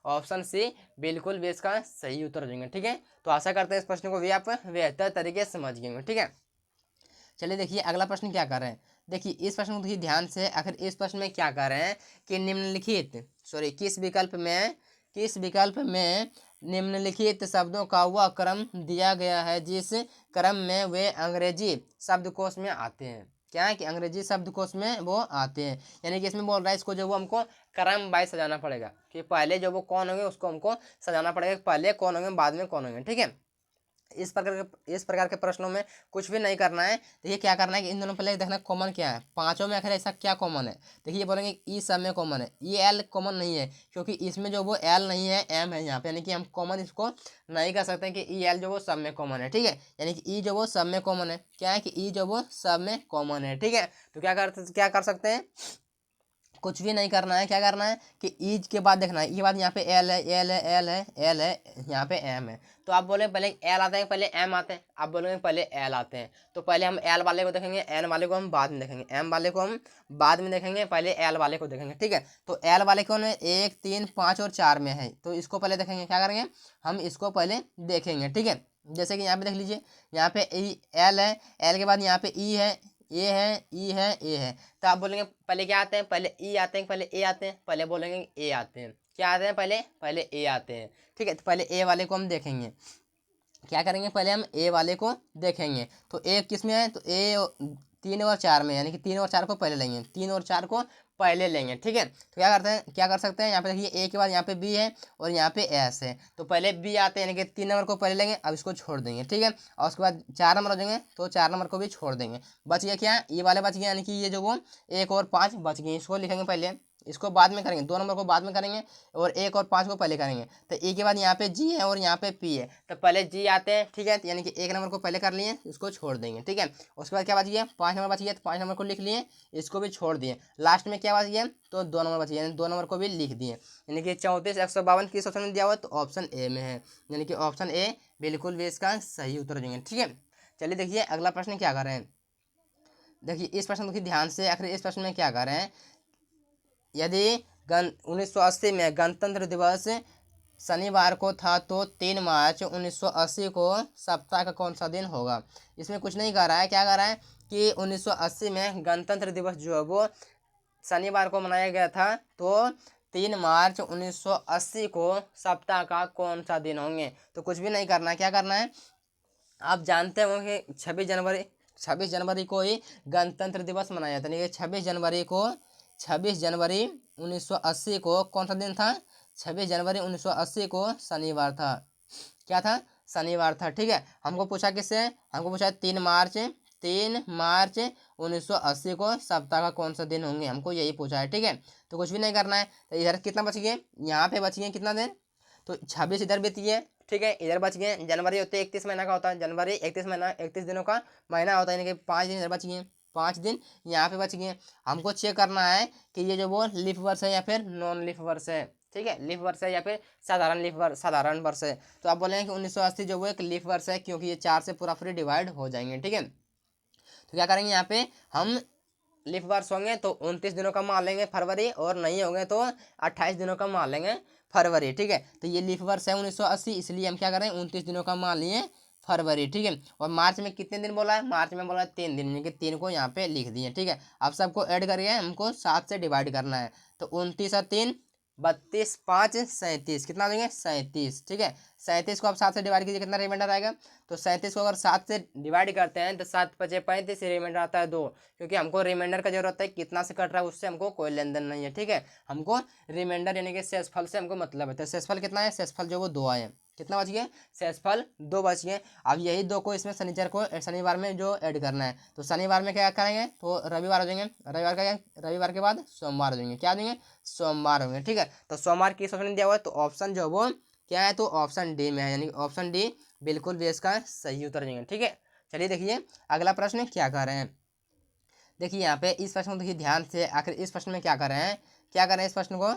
ऑप्शन सी बिल्कुल भी इसका सही उत्तर देंगे। ठीक है, तो आशा करते हैं इस प्रश्न को भी आप बेहतर तरीके से समझ गए होंगे। ठीक है, चलिए देखिए अगला प्रश्न क्या कर रहे हैं। देखिए इस प्रश्न को देखिए ध्यान से, आखिर इस प्रश्न में क्या कर रहे हैं कि निम्नलिखित किस विकल्प में निम्नलिखित शब्दों का वह क्रम दिया गया है जिस क्रम में वे अंग्रेजी शब्दकोश में आते हैं। क्या है कि अंग्रेजी शब्दकोश में वो आते हैं, यानी कि इसमें बोल रहा है इसको जो वो हमको क्रम वाइज सजाना पड़ेगा, कि पहले जो वो कौन होंगे उसको हमको सजाना पड़ेगा, पहले कौन होंगे बाद में कौन होंगे। ठीक है, इस प्रकार के प्रश्नों में कुछ भी नहीं करना है। देखिए क्या करना है कि इन दोनों पहले देखना कॉमन क्या है, पांचों में आखिर ऐसा क्या कॉमन है। देखिए ये बोलेंगे ई सब में कॉमन है, ये एल कॉमन नहीं है, क्योंकि इसमें जो वो एल नहीं है एम है यहाँ पे, यानी कि हम कॉमन इसको नहीं कर सकते कि ई एल जो वो सब में कॉमन है। ठीक है, यानी कि ई जो वो सब में कॉमन है, क्या है कि ई जो वो सब में कॉमन है। ठीक है, तो क्या कर सकते हैं, कुछ भी नहीं करना है। क्या करना है कि ईज के बाद देखना है, ये बाद यहाँ पे एल है, एल है, एल है, एल है, यहाँ पे एम है। तो आप बोले पहले एल आते हैं पहले एम आते हैं, आप बोलेंगे पहले एल आते हैं, तो पहले हम एल वाले को देखेंगे, एन वाले को हम बाद में देखेंगे, एम वाले को हम बाद में देखेंगे, पहले एल वाले को देखेंगे। ठीक है, तो एल वाले कौन है, 1 3 5 और 4 में है, तो इसको पहले देखेंगे। क्या करेंगे, हम इसको पहले देखेंगे। ठीक है, जैसे कि यहाँ पे देख लीजिए, यहाँ पे एल है, एल के बाद यहाँ पे ई है, ए है, ई है, ए है, तो आप बोलेंगे पहले क्या आते हैं, पहले ई आते हैं, पहले ए आते हैं, पहले बोलेंगे ए आते हैं। क्या आते हैं, पहले ए आते हैं। ठीक है, तो पहले ए वाले को हम देखेंगे। क्या करेंगे, पहले हम ए वाले को देखेंगे। तो ए किस में है, तो ए 3 और 4 में, यानी कि 3 और 4 को पहले लेंगे, 3 और 4 को पहले लेंगे। ठीक है, तो क्या कर सकते हैं, यहाँ पे देखिए ए के बाद यहाँ पे बी है और यहाँ पे एस है, तो पहले बी आते हैं, यानी कि 3 नंबर को पहले लेंगे, अब इसको छोड़ देंगे। ठीक है, और उसके बाद 4 नंबर हो जाएंगे, तो 4 नंबर को भी छोड़ देंगे। बच गया क्या, ये वाले बच गए, यानी कि ये जो वो 1 और 5 बच गए, इसको लिखेंगे पहले, इसको बाद में करेंगे, 2 नंबर को बाद में करेंगे और 1 और 5 को पहले करेंगे। तो ए के बाद यहाँ पे जी है और यहाँ पे पी है, तो पहले जी आते हैं। ठीक है, तो यानी कि 1 नंबर को पहले कर लिए, इसको छोड़ देंगे। ठीक है, उसके बाद क्या बच गया, 5 नंबर बच गया, तो 5 नंबर को लिख लिए, इसको भी छोड़ दिए। लास्ट में क्या बच गया, तो 2 नंबर बच गया, यानी 2 नंबर को भी लिख दिए। यानी कि 34 152 किस ऑप्शन में दिया हुआ है, तो ऑप्शन ए में है, यानी कि ऑप्शन ए बिल्कुल भी इसका सही उत्तर देंगे। ठीक है, चलिए देखिए अगला प्रश्न क्या कर रहे हैं। देखिए इस प्रश्न देखिए ध्यान से, आखिर इस प्रश्न में क्या कर रहे हैं, यदि 1980 में गणतंत्र दिवस शनिवार को था तो 3 मार्च 1980 को सप्ताह का कौन सा दिन होगा। इसमें कुछ नहीं कर रहा है, क्या कर रहा है कि 1980 में गणतंत्र दिवस जो है वो शनिवार को मनाया गया था, तो 3 मार्च 1980 को सप्ताह का कौन सा दिन होंगे। तो कुछ भी नहीं करना है, क्या करना है, आप जानते हो कि 26 जनवरी को ही गणतंत्र दिवस मनाया जाता है। 26 जनवरी 1980 को कौन सा दिन था, 26 जनवरी 1980 को शनिवार था। क्या था, शनिवार था। ठीक है, हमको पूछा किससे, हमको पूछा 3 मार्च 1980 को सप्ताह का कौन सा दिन होंगे, हमको यही पूछा है। ठीक है, तो कुछ भी नहीं करना है। तो इधर कितना बच गए, यहाँ पे बच गए कितना दिन, तो 26 इधर बीत गए। ठीक है, इधर बच गए, जनवरी होते 31 महीना का होता है, जनवरी 31 महीना 31 दिनों का महीना होता है, यानी कि 5 दिन इधर बच गए, 5 दिन यहाँ पे बच गए। हमको चेक करना है कि ये जो वो लीफ वर्ष है या फिर नॉन लीफ वर्ष है। ठीक है, लीफ वर्ष है या फिर साधारण वर्ष है, तो आप बोलेंगे कि 1980 जो वो एक लीफ वर्ष है, क्योंकि ये 4 से पूरा फ्री डिवाइड हो जाएंगे। ठीक है, तो क्या करेंगे, यहाँ पे हम लीफ वर्ष होंगे तो 29 दिनों का मान लेंगे फरवरी, और नहीं होंगे तो 28 दिनों का मान लेंगे फरवरी। ठीक है, तो ये लीफ वर्ष है 1980, इसलिए हम क्या करें 29 दिनों का मान लिए फरवरी। ठीक है, और मार्च में कितने दिन बोला है, मार्च में बोला है 3 दिन, यानी कि 3 को यहाँ पे लिख दिए। ठीक है, अब सबको ऐड करके हमको 7 से डिवाइड करना है, तो 29 और 3 32, 5 37, कितना देंगे 37। ठीक है, 37 को आप 7 से डिवाइड कीजिए, कितना रिमाइंडर आएगा, तो 37 को अगर 7 से डिवाइड करते हैं तो 7 पचे 35, रिमाइंडर आता है 2, क्योंकि हमको रिमाइंडर का जरूरत है, कितना से कट रहा है उससे हमको कोई लेन देन नहीं है। ठीक है, हमको रिमाइंडर यानी कि शेषफल से हमको मतलब है, तो शेषफल कितना है, शेषफल जो वो 2 आए, कितना बच गया, शेषफल 2 बच गए। अब यही 2 को इसमें शनिवार में जो ऐड करना है, तो शनिवार में क्या करेंगे, तो रविवार हो जाएंगे, रविवार का रविवार के बाद सोमवार हो जाएंगे, क्या देंगे सोमवार होंगे। ठीक है, तो सोमवार किस ऑप्शन में दिया हुआ है, तो ऑप्शन जो वो क्या है, तो ऑप्शन डी में है, यानी ऑप्शन डी बिल्कुल भी इसका सही उत्तर देंगे। ठीक है, चलिए देखिए अगला प्रश्न क्या कर रहे हैं। देखिए यहाँ पे इस प्रश्न को देखिए ध्यान से, आखिर इस प्रश्न में क्या कर रहे हैं, क्या कर रहे हैं इस प्रश्न को,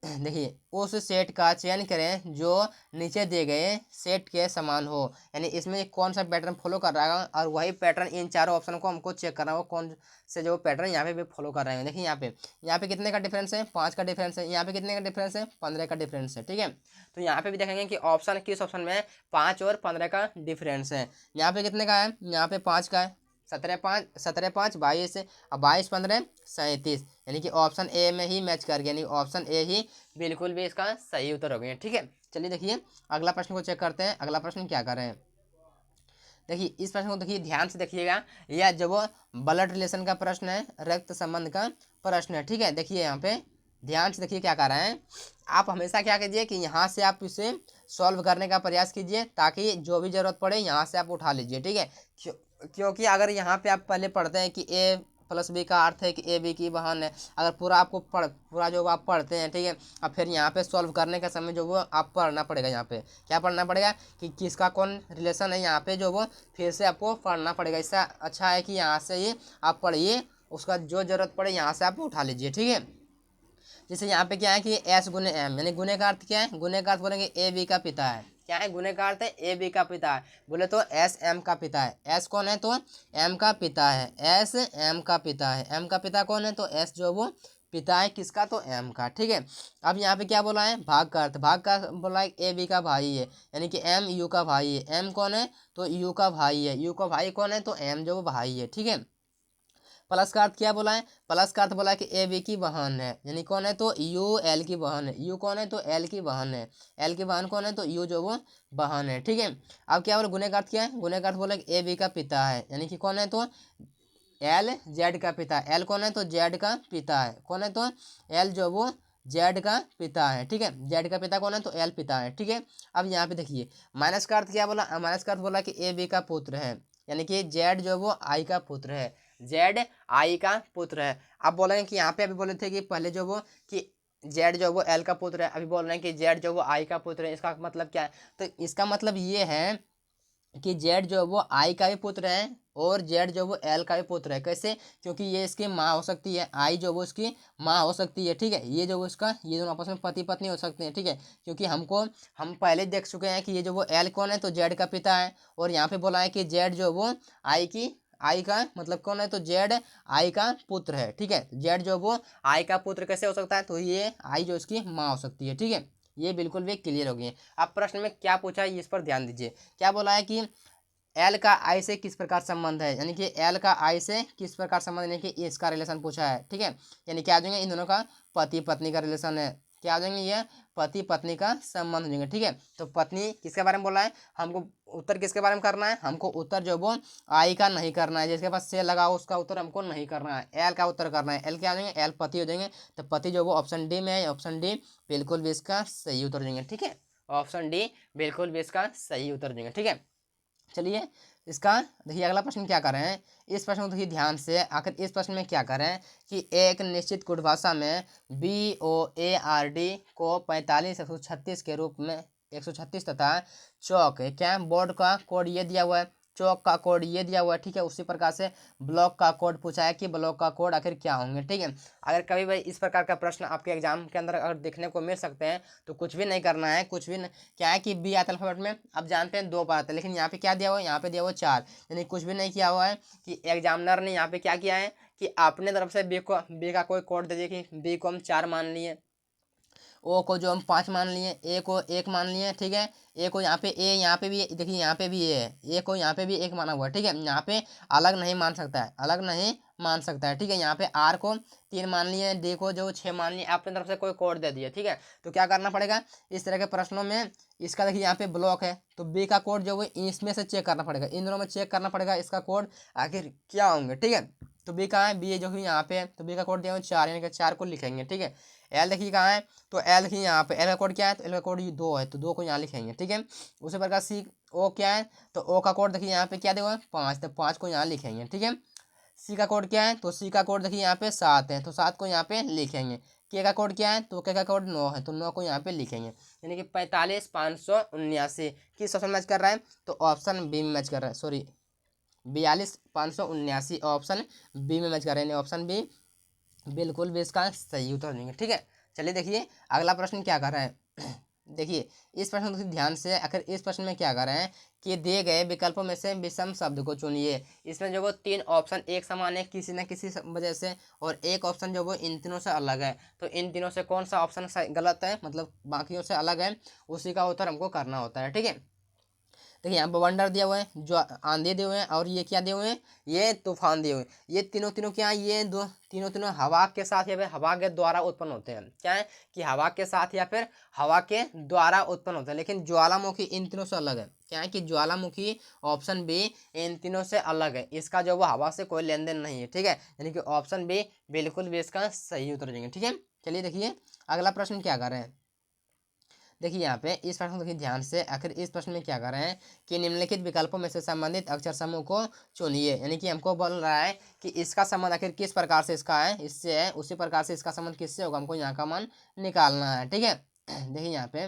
देखिए उस सेट का चयन करें जो नीचे दिए गए सेट के समान हो, यानी इसमें कौन सा पैटर्न फॉलो कर रहा है, और वही पैटर्न इन चारों ऑप्शन को हमको चेक करना हो कौन से जो पैटर्न यहाँ पे भी फॉलो कर रहे हैं। देखिए यहाँ पे कितने का डिफरेंस है, 5 का डिफरेंस है, यहाँ पे कितने का डिफरेंस है, 15 का डिफरेंस है। ठीक है, तो यहाँ पे भी देखेंगे कि ऑप्शन किस ऑप्शन में 5 और 15 का डिफरेंस है। यहाँ पे कितने का है, यहाँ पे 5 का है, 17 5 22, अब 22 15 37, यानी कि ऑप्शन ए में ही मैच कर गया, यानी ऑप्शन ए ही बिल्कुल भी इसका सही उत्तर हो गया। ठीक है, चलिए देखिए अगला प्रश्न को चेक करते हैं, अगला प्रश्न क्या कर रहे हैं। देखिए इस प्रश्न को देखिए ध्यान से देखिएगा, यह जो वो ब्लड रिलेशन का प्रश्न है, रक्त संबंध का प्रश्न है। ठीक है, देखिए यहाँ पे ध्यान से देखिए क्या कर रहे हैं, आप हमेशा क्या कीजिए कि यहाँ से आप इसे सॉल्व करने का प्रयास कीजिए, ताकि जो भी जरूरत पड़े यहाँ से आप उठा लीजिए। ठीक है, क्योंकि अगर यहाँ पे आप पहले पढ़ते हैं कि ए प्लस बी का अर्थ है कि ए बी की बहन है, अगर पूरा आपको पूरा जो आप पढ़ते हैं, ठीक है, अब फिर यहाँ पे सॉल्व करने का समय जो वो आप पढ़ना पड़ेगा, यहाँ पे क्या पढ़ना पड़ेगा कि किसका कौन रिलेशन है, यहाँ पे जो वो फिर से आपको पढ़ना पड़ेगा। इससे अच्छा है कि यहाँ से ही आप पढ़िए, उसका जो जरूरत पड़े यहाँ से आप उठा लीजिए। ठीक है, जैसे यहाँ पे क्या है कि एस गुने एम, यानी गुने का अर्थ क्या है, गुने का अर्थ बोलेंगे ए बी का पिता है, क्या है गुने का अर्थ है ए बी का पिता है, बोले तो एस एम का पिता है, एस कौन है तो एम का पिता है, एस एम का पिता है, एम का पिता कौन है तो एस जो वो पिता है किसका तो एम का। ठीक है, अब यहाँ पे क्या बोला है भाग का अर्थ, भाग का बोला है ए बी का भाई है, यानी कि एम यू का भाई है, एम कौन है तो यू का भाई है, यू का भाई कौन है तो एम जो वो भाई है। ठीक है, प्लस का अर्थ क्या बोला है, प्लस का अर्थ बोला है कि ए बी की बहन है, यानी कौन है तो यू एल की बहन है, यू कौन है तो एल की बहन है, एल की बहन कौन है तो यू जो वो बहन है। ठीक है, अब क्या बोला गुने का अर्थ क्या है, गुने का अर्थ बोला कि ए बी का पिता है, यानी कि कौन है तो एल जेड का पिता, एल कौन है तो जेड का पिता है, कौन है तो एल जो वो जेड का पिता है। ठीक है, जेड का पिता कौन है तो एल पिता है। ठीक है, अब यहाँ पे देखिए माइनस का अर्थ क्या बोला, माइनस का अर्थ बोला कि ए बी का पुत्र है, यानी कि जेड जो वो आई का पुत्र है, जेड आई का पुत्र है। अब बोलेंगे कि यहाँ पे अभी बोले थे कि पहले जो वो कि जेड जो वो एल का पुत्र है, अभी बोल रहे हैं कि जेड जो वो आई का पुत्र है, इसका मतलब क्या है, तो इसका मतलब ये है कि जेड जो वो आई का भी पुत्र है और जेड जो वो एल का भी पुत्र है। कैसे, क्योंकि ये इसकी माँ हो सकती है, आई जो वो इसकी माँ हो सकती है। ठीक है, ये जो वो इसका ये दोनों आपस में पति पत्नी हो सकते हैं। ठीक है, क्योंकि हम पहले देख चुके हैं कि ये जो वो एल कौन है तो जेड का पिता है, और यहाँ पे बोला है कि जेड जो वो आई का मतलब कौन है तो जेड आई का पुत्र है। ठीक है, जेड जो वो आई का पुत्र कैसे हो सकता है, तो ये आई जो इसकी माँ हो सकती है। ठीक है, ये बिल्कुल भी क्लियर हो गई है। अब प्रश्न में क्या पूछा है इस पर ध्यान दीजिए, क्या बोला है कि एल का आई से किस प्रकार संबंध है, यानी कि एल का आई से किस प्रकार संबंध, यानी कि इसका रिलेशन पूछा है। ठीक है, यानी क्या आ जाएंगे इन दोनों का पति पत्नी का रिलेशन है, क्या आ जाएंगे ये पति पत्नी का संबंध हो जाएंगे। ठीक है, तो पत्नी किसके बारे में बोला है, हमको उत्तर किसके बारे में करना है, हमको उत्तर जो वो आई का नहीं करना है, जिसके पास से लगा हो उसका उत्तर हमको नहीं करना है, एल का उत्तर करना है। एल क्या आ जाएंगे, एल पति हो जाएंगे, तो पति जो वो ऑप्शन डी में है, ऑप्शन डी बिल्कुल भी इसका सही उत्तर देंगे। ठीक है, ऑप्शन डी बिल्कुल भी इसका सही उत्तर देंगे। ठीक है, चलिए इसका देखिए अगला प्रश्न क्या कर रहे हैं, इस प्रश्न को देखिए ध्यान से, आखिर इस प्रश्न में क्या कर रहे हैं कि एक निश्चित कुट भाषा में BOARD को 45 136 के रूप में 136 तथा चौक क्या बोर्ड का कोड ये दिया हुआ है, चौक का कोड ये दिया हुआ है, ठीक है। उसी प्रकार से ब्लॉक का कोड पूछा है कि ब्लॉक का कोड आखिर क्या होंगे, ठीक है। अगर कभी भाई इस प्रकार का प्रश्न आपके एग्जाम के अंदर अगर देखने को मिल सकते हैं तो कुछ भी नहीं करना है, कुछ भी क्या है कि बी आता है अल्फाबेट में, अब जानते हैं 2 बार आता है, लेकिन यहाँ पे क्या दिया हुआ है, यहाँ पे दिया हुआ 4, यानी कुछ भी नहीं किया हुआ है कि एग्जामिनर ने यहाँ पे क्या किया है कि अपने तरफ से बी का कोई कोड दे दिया कि बी को हम 4 मान लिए, ओ को जो हम 5 मान लिए, ए को 1 मान लिए, ठीक है। ए को यहाँ पे ए, यहाँ पे भी देखिए यहाँ पे भी ए है, ए को यहाँ पे भी 1 माना हुआ है, ठीक है। यहाँ पे अलग नहीं मान सकता है, अलग नहीं मान सकता है, ठीक है। यहाँ पे आर को 3 मान लिए, डी को जो 6 मान लिए, अपनी तरफ से कोई कोड दे दिया, ठीक है। तो क्या करना पड़ेगा इस तरह के प्रश्नों में, इसका देखिए यहाँ पे ब्लॉक है तो बी का कोड जो है इसमें से चेक करना पड़ेगा, इन दोनों में चेक करना पड़ेगा इसका कोड आखिर क्या होंगे, ठीक है। तो बी कहाँ है, बी जो कि यहाँ पे है, तो बी का कोड दिया हुआ 4, यानी कि 4 को लिखेंगे, ठीक है। एल देखिए कहाँ है, तो एल देखिए यहाँ पे, एल का कोड क्या है, तो एल का कोड ये 2 है, तो 2 को यहाँ लिखेंगे, ठीक है। उसी प्रकार सी ओ क्या है, तो ओ का कोड देखिए यहाँ पे क्या दिया हुआ है 5, तो 5 को यहाँ लिखेंगे, ठीक है। सी का कोड क्या है, तो सी का कोड देखिए यहाँ पे 7 है, तो 7 को यहाँ पे लिखेंगे। के का कोड क्या है, तो के का कोड 9 है, तो 9 को यहाँ पे लिखेंगे, यानी कि 45,579 किस ऑप्शन मैच कर रहा है, तो ऑप्शन बी में मैच कर रहा है, सॉरी 42,579 ऑप्शन बी में मैच कर रहे हैं, ऑप्शन बी बिल्कुल भी इसका सही उत्तर देंगे, ठीक है। चलिए देखिए अगला प्रश्न क्या कर रहा है देखिए इस प्रश्न को ध्यान से, आखिर इस प्रश्न में क्या कर रहे हैं कि दिए गए विकल्पों में से विषम शब्द को चुनिए। इसमें जो वो 3 ऑप्शन एक समान है किसी न किसी वजह से, और एक ऑप्शन जो वो इन तीनों से अलग है, तो इन तीनों से कौन सा ऑप्शन गलत है, मतलब बाकियों से अलग है, उसी का उत्तर हमको करना होता है, ठीक है। देखिए यहाँ बवंडर दिया हुआ है, जो आंधी दिए हुए हैं, और ये क्या दिए हुए हैं, ये तूफान दिए हुए हैं। ये तीनों तीनों क्या है, ये दो तीनों तीनों हवा के साथ या फिर हवा के द्वारा उत्पन्न होते हैं, क्या है कि हवा के साथ या फिर हवा के द्वारा उत्पन्न होते हैं। लेकिन ज्वालामुखी इन तीनों से अलग है, क्या है कि ज्वालामुखी ऑप्शन बी इन तीनों से अलग है, इसका जो वो हवा से कोई लेन देन नहीं है, ठीक है। यानी कि ऑप्शन बी बिल्कुल भी इसका सही उत्तर देंगे, ठीक है। चलिए देखिए अगला प्रश्न क्या कर रहे हैं, देखिए यहाँ पे इस प्रश्न को देखिए ध्यान से, आखिर इस प्रश्न में क्या कर रहे हैं कि निम्नलिखित विकल्पों में से संबंधित अक्षर समूह को चुनिए, यानी कि हमको बोल रहा है कि इसका संबंध आखिर किस प्रकार से इसका है, इससे है, उसी प्रकार से इसका संबंध किससे होगा, हमको यहाँ का मान निकालना है, ठीक है। देखिए यहाँ पे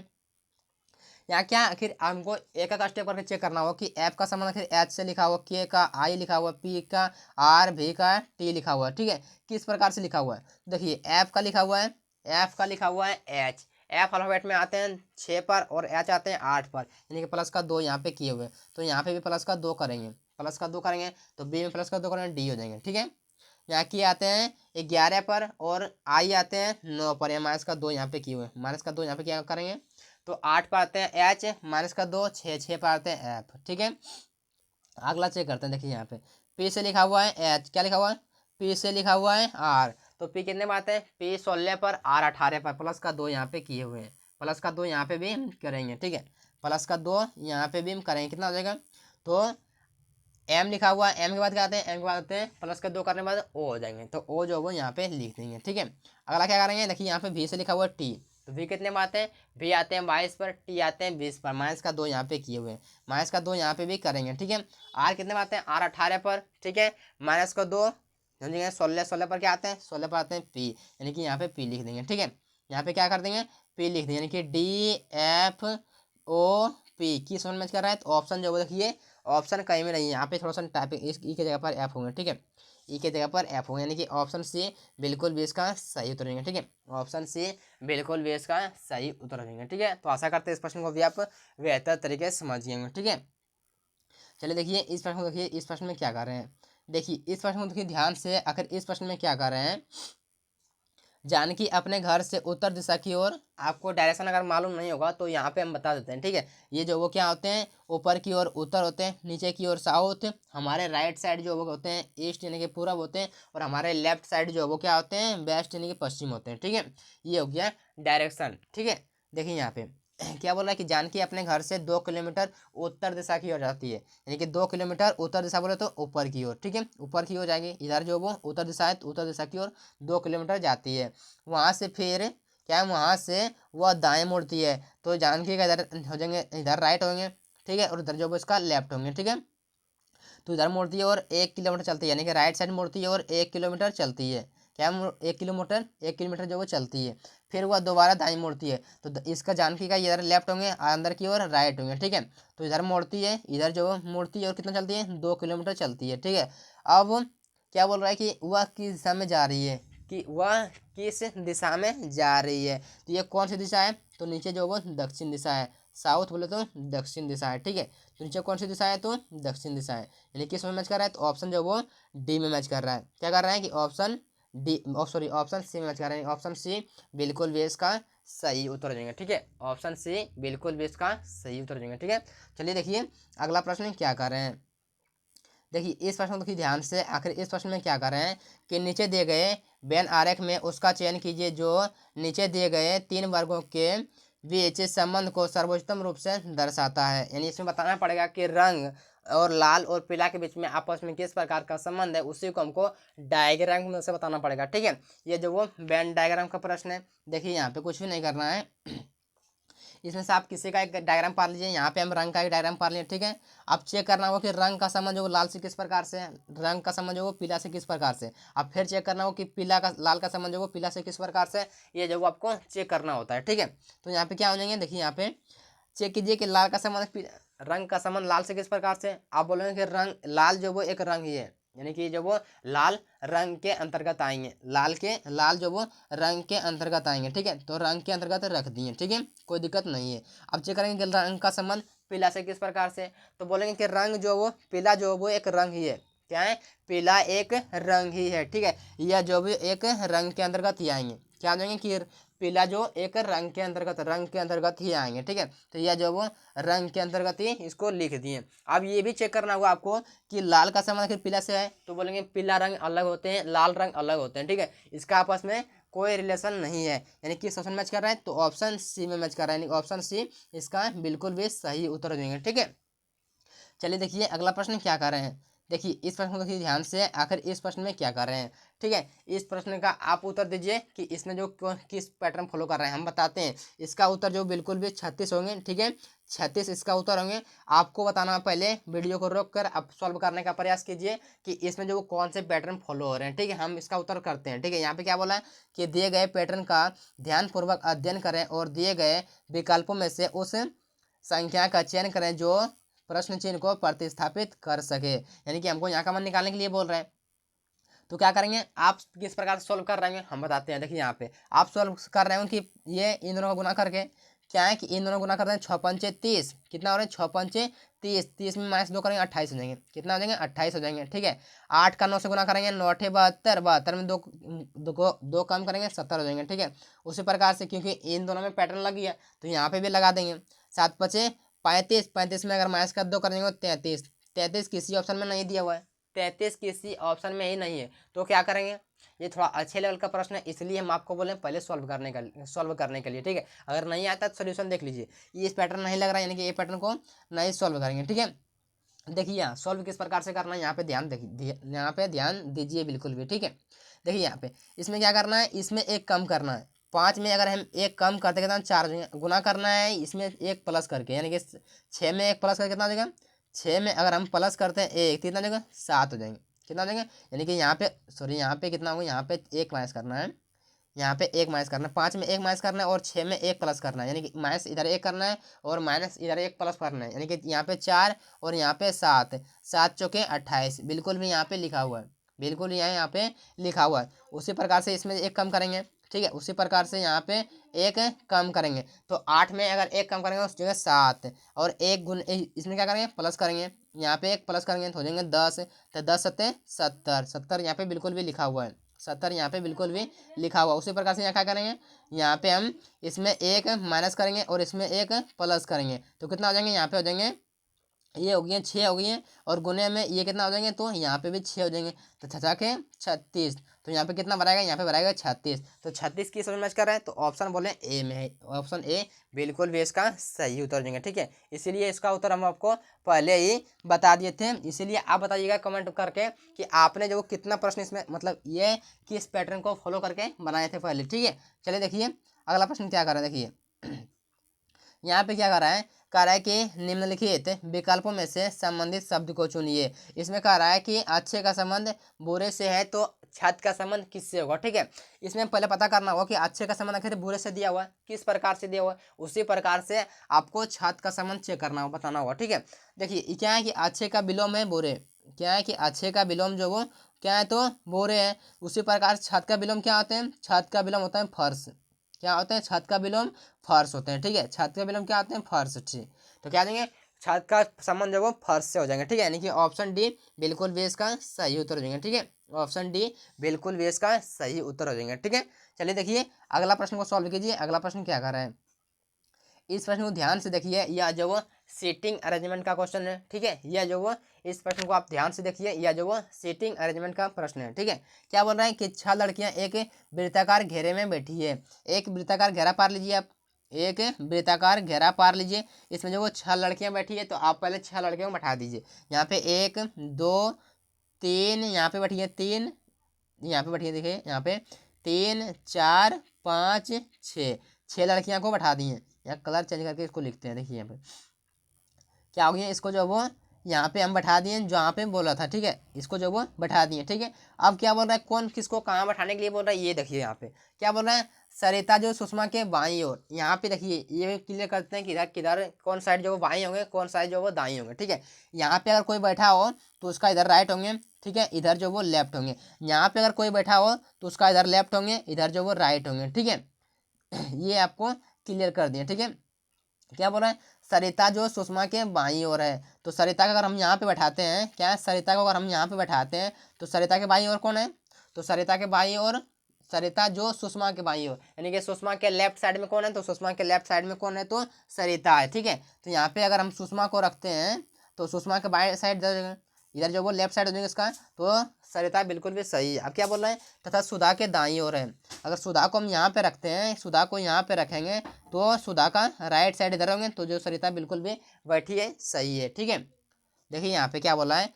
यहाँ क्या आखिर हमको एक एक स्टेप करके चेक करना होगा कि एफ का संबंध आखिर एच से लिखा हुआ, के का आई लिखा हुआ, पी का आर, भी का टी लिखा हुआ है, ठीक है। किस प्रकार से लिखा हुआ है, देखिए एफ का लिखा हुआ है, एफ का लिखा हुआ है एच, एफ अल्फाबेट में आते हैं 6 पर और एच आते हैं 8 पर, यानी कि प्लस का 2 यहाँ पे किए हुए, तो यहाँ पे भी प्लस का 2 करेंगे, प्लस का 2 करेंगे, तो बी में प्लस का 2 करेंगे, डी हो जाएंगे, ठीक है। यहाँ की आते हैं 11 पर और आई आते हैं 9 पर, या माइनस का 2 यहाँ पे किए हुए, माइनस का 2 यहाँ पे क्या करेंगे, तो 8 पर आते हैं एच, माइनस का 2 6 पर आते हैं एफ, ठीक है। अगला चेक करते हैं, देखिए यहाँ पे पी से लिखा हुआ है एच, क्या लिखा हुआ है, पी से लिखा हुआ है आर, तो पी कितने पर आते हैं, पी 16 पर, आर 18 पर, प्लस का 2 यहाँ पे किए हुए हैं, प्लस का 2 यहाँ पे भी हम करेंगे, ठीक है। प्लस का 2 यहाँ पे भी हम करेंगे, कितना हो जाएगा, तो एम लिखा हुआ है, एम के बाद क्या आते हैं, एम के बाद आते हैं प्लस का 2 करने के बाद ओ हो जाएंगे, तो ओ जो वो यहाँ पे लिख देंगे, ठीक है। अगला क्या करेंगे, देखिए यहाँ पे वी से लिखा हुआ है टी, तो वी कितने में आते हैं, वी आते हैं 22 पर, टी आते हैं 20 पर, माइनस का 2 यहाँ पे किए हुए हैं, माइनस का 2 यहाँ पे भी करेंगे, ठीक है। आर कितने में आते हैं, आर 18 पर, ठीक है, माइनस का 2 समझिए 16 पर क्या आते हैं, 16 पर आते हैं पी, यानी कि यहाँ पे पी लिख देंगे, ठीक है। यहाँ पे क्या कर देंगे, पी लिख देंगे, यानी कि डी एफ ओ पी की समझ में कर रहा है, तो ऑप्शन जो देखिए ऑप्शन कहीं में नहीं है, यहाँ पे थोड़ा सा टाइपिंग इस ई के जगह पर एफ होंगे, ठीक है, ई के जगह पर एफ होंगे, यानी कि ऑप्शन सी बिल्कुल भी इसका सही उत्तर देंगे, ठीक है। ऑप्शन सी बिल्कुल भी इसका सही उत्तर देंगे, ठीक है। तो आशा करते हैं इस प्रश्न को भी आप बेहतर तरीके से समझिएंगे, ठीक है। चलिए देखिए इस प्रश्न को, देखिए इस प्रश्न में क्या कर रहे हैं, देखिए इस प्रश्न को देखिए ध्यान से, आखिर इस प्रश्न में क्या कर रहे हैं, जानकी अपने घर से उत्तर दिशा की ओर, आपको डायरेक्शन अगर मालूम नहीं होगा तो यहाँ पे हम बता देते हैं, ठीक है। ये जो वो क्या होते हैं, ऊपर की ओर उत्तर होते हैं, नीचे की ओर साउथ, हमारे राइट साइड जो वो होते हैं ईस्ट यानी कि पूरब होते हैं, और हमारे लेफ्ट साइड जो वो क्या होते हैं वेस्ट यानी कि पश्चिम होते हैं, ठीक है। ये हो गया डायरेक्शन, ठीक है। देखिए यहाँ पे क्या बोल रहा है कि जानकी अपने घर से 2 किलोमीटर उत्तर दिशा की ओर जाती है, यानी कि 2 किलोमीटर उत्तर दिशा बोले तो ऊपर की ओर, ठीक है, ऊपर की ओर जाएंगे, इधर जो वो उत्तर दिशा है तो उत्तर दिशा की ओर 2 किलोमीटर जाती है। वहाँ से फिर क्या है, वहाँ से वह दाएं मुड़ती है, तो जानकी का इधर हो जाएंगे, इधर राइट होंगे, ठीक है, और इधर जो वो इसका लेफ्ट होंगे, ठीक है। तो इधर मुड़ती है और 1 किलोमीटर चलती है, यानी कि राइट साइड मुड़ती है और 1 किलोमीटर चलती है, क्या 1 किलोमीटर जो वो चलती है। फिर वह दोबारा दाई मोड़ती है। तो इसका जानकी का इधर लेफ्ट होंगे, अंदर की ओर राइट होंगे, ठीक है। तो इधर मोड़ती है, इधर जो मोड़ती है और कितना चलती है, 2 किलोमीटर चलती है, ठीक है। अब क्या बोल रहा है कि वह किस दिशा में जा रही है, कि वह किस दिशा में जा रही है। तो ये कौन सी दिशा है, तो नीचे जो वो दक्षिण दिशा है, साउथ बोले तो दक्षिण दिशा है, ठीक है। तो नीचे कौन सी दिशा है, तो दक्षिण दिशा है, यानी किस में मैच कर रहा है, तो ऑप्शन जो वो डी में मैच कर रहा है। क्या कर रहा है कि option D, sorry option C में मैच कर रहे हैं। ऑप्शन सी बिल्कुल भी इसका सही उत्तर हो जाएंगे, ठीक है। ऑप्शन सी बिल्कुल भी इसका सही उत्तर हो जाएंगे, ठीक है। चलिए देखिए अगला प्रश्न क्या कर रहे हैं। देखिए इस प्रश्न को देखिए ध्यान से, आखिर इस प्रश्न में क्या कर रहे हैं कि नीचे दिए गए वेन आरेख में उसका चयन कीजिए जो नीचे दिए गए 3 वर्गों के बीच संबंध को सर्वोत्तम रूप से दर्शाता है। यानी इसमें बताना पड़ेगा कि रंग और लाल और पीला के बीच में आपस में किस प्रकार का संबंध है, उसी को हमको डायग्राम में से बताना पड़ेगा, ठीक है। ये जो वो वेन डायग्राम का प्रश्न है, देखिए यहाँ पे कुछ भी नहीं करना है। इसमें से आप किसी का एक डायग्राम पा लीजिए, यहाँ पे हम रंग का एक डायग्राम पा लिए, ठीक है। अब चेक करना होगा कि रंग का संबंध जो लाल से किस प्रकार से है, रंग का संबंध जो वो पीला से किस प्रकार से। अब फिर चेक करना होगा कि पीला का लाल का संबंध जो वो पीला से किस प्रकार से, ये जो आपको चेक करना होता है, ठीक है। तो यहाँ पे क्या हो जाएंगे, देखिए यहाँ पे चेक कीजिए कि लाल का संबंध रंग का संबंध लाल से किस प्रकार से। आप बोलेंगे कि रंग लाल जो वो एक रंग ही है, यानी कि जो वो लाल रंग के अंतर्गत आएंगे, लाल जो वो रंग के अंतर्गत आएंगे, ठीक है। तो रंग के अंतर्गत रख दिए, ठीक है, कोई दिक्कत नहीं है। अब चेक करेंगे कि रंग का संबंध पीला से किस प्रकार से, तो बोलेंगे कि रंग जो वो पीला जो वो एक रंग ही है। क्या है, पीला एक रंग ही है, ठीक है। यह जो भी एक रंग के अंतर्गत ही आएंगे, क्या जाएंगे कि पीला जो एक रंग के अंतर्गत ही आएंगे, ठीक है। तो यह जो वो रंग के अंतर्गत ही इसको लिख दिए। अब ये भी चेक करना होगा आपको कि लाल का संबंध आखिर पीला से है, तो बोलेंगे पीला रंग अलग होते हैं, लाल रंग अलग होते हैं, ठीक है। इसका आपस में कोई रिलेशन नहीं है, यानी किस ऑप्शन मैच कर रहा है, तो ऑप्शन सी में मैच कर रहा है, यानी ऑप्शन सी इसका बिल्कुल भी सही उत्तर देंगे, ठीक है। चलिए देखिए अगला प्रश्न क्या कर रहे हैं। देखिए इस प्रश्न को देखिए ध्यान से, आखिर इस प्रश्न में क्या कर रहे हैं, ठीक है। इस प्रश्न का आप उत्तर दीजिए कि इसमें जो किस पैटर्न फॉलो कर रहे हैं, हम बताते हैं। इसका उत्तर जो बिल्कुल भी 36 होंगे, ठीक है, 36 इसका उत्तर होंगे। आपको बताना, पहले वीडियो को रोक कर आप सॉल्व करने का प्रयास कीजिए कि इसमें जो कौन से पैटर्न फॉलो हो रहे हैं, ठीक है। हम इसका उत्तर करते हैं, ठीक है। यहाँ पे क्या बोला है कि दिए गए पैटर्न का ध्यानपूर्वक अध्ययन करें और दिए गए विकल्पों में से उस संख्या का चयन करें जो प्रश्न चिन्ह को प्रतिस्थापित कर सके। यानी कि हमको यहाँ का मान निकालने के लिए बोल रहे हैं। तो क्या करेंगे, आप किस प्रकार से सोल्व कर रहे हैं हम बताते हैं। देखिए यहाँ पे आप सोल्व कर रहे हो कि ये इन दोनों को गुना करके, क्या है कि इन दोनों गुना करते हैं 6 पंचे 30, कितना हो रहा है 6 पंचे 30, 30 में -2 करेंगे 28 हो जाएंगे, कितना हो जाएंगे 28 हो जाएंगे, ठीक है। 8 का 9 से गुना करेंगे 9 8 72, 72 में दो कम करेंगे 70 हो जाएंगे, ठीक है। उसी प्रकार से क्योंकि इन दोनों में पैटर्न लगी है तो यहाँ पे भी लगा देंगे। 7 पचे 35, 35 में अगर -2 करेंगे 33, 33 किसी ऑप्शन में नहीं दिया हुआ है, 33 किसी ऑप्शन में ही नहीं है। तो क्या करेंगे, ये थोड़ा अच्छे लेवल का प्रश्न है, इसलिए हम आपको बोले पहले सॉल्व करने के लिए, ठीक है। अगर नहीं आता तो सोल्यूशन देख लीजिए, ये इस पैटर्न नहीं लग रहा है, यानी कि ये पैटर्न को नहीं सॉल्व करेंगे, ठीक है। देखिए यहाँ सॉल्व किस प्रकार से करना है, यहाँ पे ध्यान देखिए, यहाँ पे ध्यान दीजिए बिल्कुल भी, ठीक है। देखिए यहाँ पे इसमें क्या करना है, इसमें एक कम करना है। 5 में अगर हम एक कम करते कितना 4 गुना करना है, इसमें एक प्लस करके, यानी कि 6 में एक प्लस करके कितना हो जाएगा, 6 में अगर हम प्लस करते हैं एक, कितना हो जाएगा 7 हो जाएंगे, कितना हो जाएंगे। यानी कि यहाँ पे सॉरी यहाँ पे कितना होगा, यहाँ पे एक माइनस करना है, यहाँ पे एक माइनस करना है, 5 में एक माइनस करना है और 6 में एक प्लस करना है, यानी कि माइनस इधर एक करना है और माइनस इधर एक प्लस करना है, यानी कि यहाँ पे 4 और यहाँ पे 7, 7 चौके 28 बिल्कुल भी यहाँ पे लिखा हुआ है, बिल्कुल यहाँ पे लिखा हुआ है। उसी प्रकार से इसमें एक कम करेंगे, ठीक है, उसी प्रकार से यहाँ पे एक कम करेंगे। तो 8 में अगर एक कम करेंगे उस जगह 7 और एक गुण इसमें क्या करेंगे प्लस करेंगे, यहाँ पे एक प्लस करेंगे तो हो जाएंगे 10, तो 10 सत्ते 70, 70 यहाँ पे बिल्कुल भी लिखा हुआ है, 70 यहाँ पे बिल्कुल भी लिखा हुआ। उसी प्रकार से यहाँ क्या करेंगे, यहाँ पे हम इसमें एक माइनस करेंगे और इसमें एक प्लस करेंगे, तो कितना हो जाएंगे, यहाँ पे हो जाएंगे ये हो गए 6 हो गई हैं, और गुने में ये कितना हो जाएंगे, तो यहाँ पे भी 6 हो जाएंगे, तो 6 के 36, तो यहाँ पे कितना बनाएगा, यहाँ पे बनाएगा 36, तो 36 किस में मैच कर रहा है, तो ऑप्शन बोले ए में है, ऑप्शन ए बिल्कुल भी इसका सही उत्तर देंगे, ठीक है। इसीलिए इसका उत्तर हम आपको पहले ही बता दिए थे, इसीलिए आप बताइएगा कमेंट करके कि आपने जो कितना प्रश्न इसमें मतलब ये किस पैटर्न को फॉलो करके बनाए थे पहले, ठीक है। चलिए देखिए अगला प्रश्न क्या कर रहा है, देखिए यहाँ पे क्या कर रहा है, कह रहा है कि निम्नलिखित विकल्पों में से संबंधित शब्द को चुनिए। इसमें कह रहा है कि अच्छे का संबंध बुरे से है तो छात्र का संबंध किससे होगा, ठीक है। इसमें पहले पता करना होगा कि अच्छे का संबंध आखिर बुरे से दिया हुआ है, किस प्रकार से दिया हुआ है, उसी प्रकार से आपको छात्र का संबंध चेक करना होगा, बताना होगा, ठीक है। देखिए क्या है कि अच्छे का विलोम है बुरे, क्या है कि अच्छे का विलोम जो वो क्या है तो बुरे है, उसी प्रकार छात्र का विलोम क्या होते हैं, छात्र का विलोम होता है फर्श, क्या होते हैं, छात्र का विलोम फर्श होते हैं, ठीक है। छात्र का विलोम क्या होते हैं, फर्श, ठीक। तो क्या देंगे, छात्र का संबंध जो वो फर्श से हो जाएंगे, ठीक है। यानी कि ऑप्शन डी बिल्कुल भी इसका सही उत्तर हो जाएंगे, ठीक है। ऑप्शन डी बिल्कुल भी इसका सही उत्तर हो जाएंगे, ठीक है। चलिए देखिए अगला प्रश्न को सॉल्व कीजिए। अगला प्रश्न क्या कर रहा है, इस प्रश्न को ध्यान से देखिए, यह जो वो सीटिंग अरेंजमेंट का क्वेश्चन है, ठीक है। यह जो वो इस प्रश्न को आप ध्यान से देखिए, यह जो वो सीटिंग अरेंजमेंट का प्रश्न है, ठीक है। क्या बोल रहे हैं कि 6 लड़कियां एक वृत्ताकार घेरे में बैठी है, एक वृत्ताकार घेरा पार लीजिए आप, एक वृत्ताकार घेरा पार लीजिए, इसमें जो वो 6 लड़कियां बैठी है, तो आप पहले 6 लड़कियों को बैठा दीजिए। यहाँ पे 1 2 3, यहाँ पे बैठी है 3, यहाँ पे बैठी है, देखिए यहाँ पे 3 4 5 6, 6 लड़कियां को बैठा दी हैं। यहाँ कलर चेंज करके इसको लिखते हैं, देखिए यहाँ पे क्या हो गया, इसको जो वो यहाँ पे हम बैठा दिए जहाँ पे बोला था, ठीक है। इसको जो वो बैठा दिए, ठीक है। अब क्या बोल रहा है, कौन किसको कहाँ बैठाने के लिए बोल रहा है, ये देखिए यहाँ पे क्या बोल रहा है, सरिता जो सुषमा के बाईं ओर, यहाँ पे देखिए ये क्लियर करते हैं किधर किधर कौन साइड जो वो बाईं होंगे, कौन साइड जो वो दाई होंगे, ठीक है। यहाँ पे अगर कोई बैठा हो तो उसका इधर राइट होंगे, ठीक है, इधर जो वो लेफ्ट होंगे। यहाँ पे अगर कोई बैठा हो तो उसका इधर लेफ्ट होंगे, इधर जो वो राइट होंगे, ठीक है। ये आपको क्लियर कर दिए, ठीक है। क्या बोल रहा है, सरिता जो सुषमा के बाईं ओर है, तो सरिता को अगर हम यहाँ पे बैठाते हैं, क्या है, सरिता को अगर हम यहाँ पे बैठाते हैं तो सरिता के बाईं ओर कौन है, तो सरिता के बाईं ओर सरिता जो सुषमा के बाईं ओर, यानी कि सुषमा के लेफ्ट साइड में कौन है, तो सुषमा के लेफ्ट साइड में कौन है, तो सरिता है, ठीक है। तो यहाँ पे अगर हम सुषमा को रखते हैं तो सुषमा के बाईं साइड इधर जो वो लेफ्ट साइड हो जाएगा इसका, तो सरिता बिल्कुल भी सही है। अब क्या बोल रहे हैं, तथा सुधा के दाईं ओर है, अगर सुधा को हम यहाँ पे रखते हैं, सुधा को यहाँ पे रखेंगे तो सुधा का राइट साइड इधर होंगे, तो जो सरिता बिल्कुल भी बैठी है सही है, ठीक है। देखिए यहाँ पे क्या बोला है,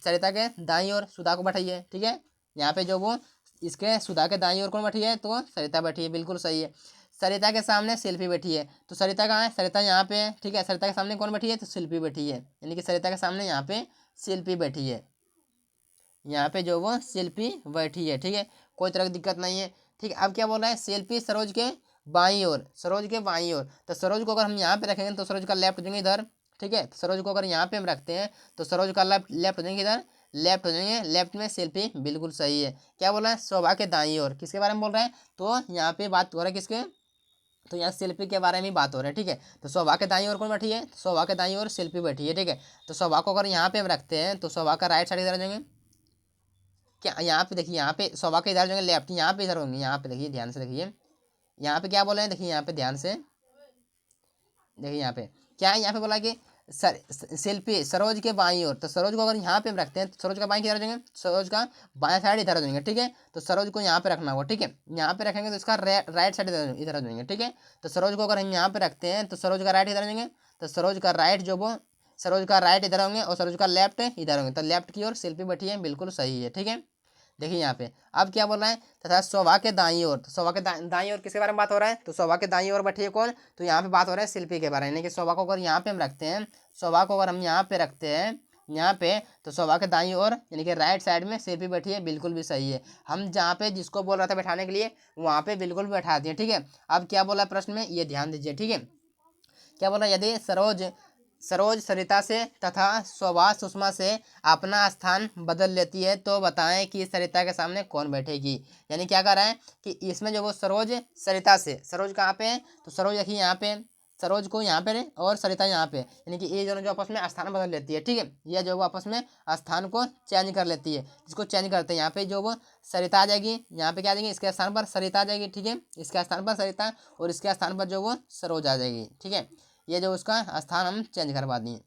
सरिता के दाईं ओर सुधा को बैठाइए, ठीक है। यहाँ पे जो वो इसके सुधा के दाईं ओर कौन बैठी है, तो सरिता बैठी है, बिल्कुल सही है। सरिता के सामने शिल्पी बैठी है, तो सरिता कहाँ है, सरिता यहाँ पे है, ठीक है। सरिता के सामने कौन बैठी है, तो शिल्पी बैठी है, यानी कि सरिता के सामने यहाँ पे शिल्पी बैठी है, यहाँ पे जो वो शिल्पी बैठी है, ठीक है। कोई तरह की दिक्कत नहीं है, ठीक है। अब क्या बोल रहा है, शिल्पी सरोज के बाईं ओर, सरोज के बाईं ओर, तो सरोज को अगर हम यहाँ पे रखेंगे तो सरोज का लेफ्ट हो जाएंगे इधर, ठीक है। सरोज को अगर यहाँ पे हम रखते हैं तो सरोज का लेफ्ट लेफ्ट हो जाएंगे इधर, लेफ्ट हो जाएंगे, लेफ्ट में शिल्पी बिल्कुल सही है। क्या बोल रहा है, शोभा के दाईं ओर, किसके बारे में बोल रहे हैं, तो यहाँ पे बात हो रहा है किसके, तो यहाँ शिल्पी के बारे में बात हो रही है, ठीक है। तो शोभा के दाईं ओर कौन बैठी है, शोभा के दाईं ओर शिल्पी बैठी है, ठीक है। तो शोभा को अगर यहाँ पे हम रखते हैं तो शोभा का राइट साइड इधर आ जाएंगे, क्या यहाँ पे देखिए, यहाँ पे शोभा के इधर जाएंगे लेफ्ट, यहाँ पे इधर होंगे, यहाँ पे देखिए ध्यान से देखिए, यहाँ पे क्या बोले हैं, देखिए यहाँ पे ध्यान से देखिए, यहाँ पे क्या है, यहाँ पे बोला कि शिल्पी सरोज के बाईं ओर, तो सरोज को अगर यहाँ पे हम रखते हैं तो सरोज का बाईं किधर हो जाएंगे, सरोज का बाएं साइड इधर हो जाएंगे, ठीक है। तो सरोज को यहाँ पे रखना होगा, ठीक है। यहाँ पे रखेंगे तो इसका राइट साइड इधर हो जाएंगे, ठीक है। तो सरोज को अगर हम यहाँ पे रखते हैं तो सरोज का राइट इधर हो जाएंगे, तो सरोज का राइट जो वो सरोज का राइट इधर होंगे और सरोज का लेफ्ट इधर होंगे, तो लेफ्ट की ओर शिल्पी बैठी है, बिल्कुल सही है, ठीक है। देखिए यहाँ पे अब क्या बोल रहा है, तथा शोभा के दाईं ओर, तो शोभा के दाईं ओर किसके बारे में बात हो रहा है, तो शोभा के दाईं ओर बैठी है कौन, तो यहाँ पे बात हो रहा है शिल्पी के बारे में, यानी कि शोभा को अगर यहाँ पे हम रखते हैं, शोभा को अगर हम यहाँ पे रखते हैं यहाँ पे, तो शोभा के दाईं ओर यानी कि राइट साइड में शिल्पी बैठी है, बिल्कुल भी सही है। हम जहाँ पे जिसको बोल रहा था बैठाने के लिए वहाँ पे बिल्कुल भी बैठा दिए, ठीक है। अब क्या बोला प्रश्न में, ये ध्यान दीजिए, ठीक है। क्या बोला, यदि सरोज सरोज सरिता से तथा शोभा सुषमा से अपना स्थान बदल लेती है तो बताएं कि सरिता के सामने कौन बैठेगी। यानी क्या कर रहा है कि इसमें जो वो सरोज सरिता से, सरोज कहाँ पे है, तो सरोज देखिए यहाँ पे, सरोज को यहाँ पे और सरिता यहाँ पे, यानी कि ये दोनों जो आपस में स्थान बदल लेती है, ठीक है। ये जो वो आपस में स्थान को चेंज कर लेती है, इसको चेंज करते हैं, यहाँ पे जो वो सरिता आ जाएगी, यहाँ पे क्या आ जाएगी, इसके स्थान पर सरिता आ जाएगी, ठीक है। इसके स्थान पर सरिता और इसके स्थान पर जो वो सरोज आ जाएगी, ठीक है। ये जो उसका स्थान हम चेंज करवा दिए,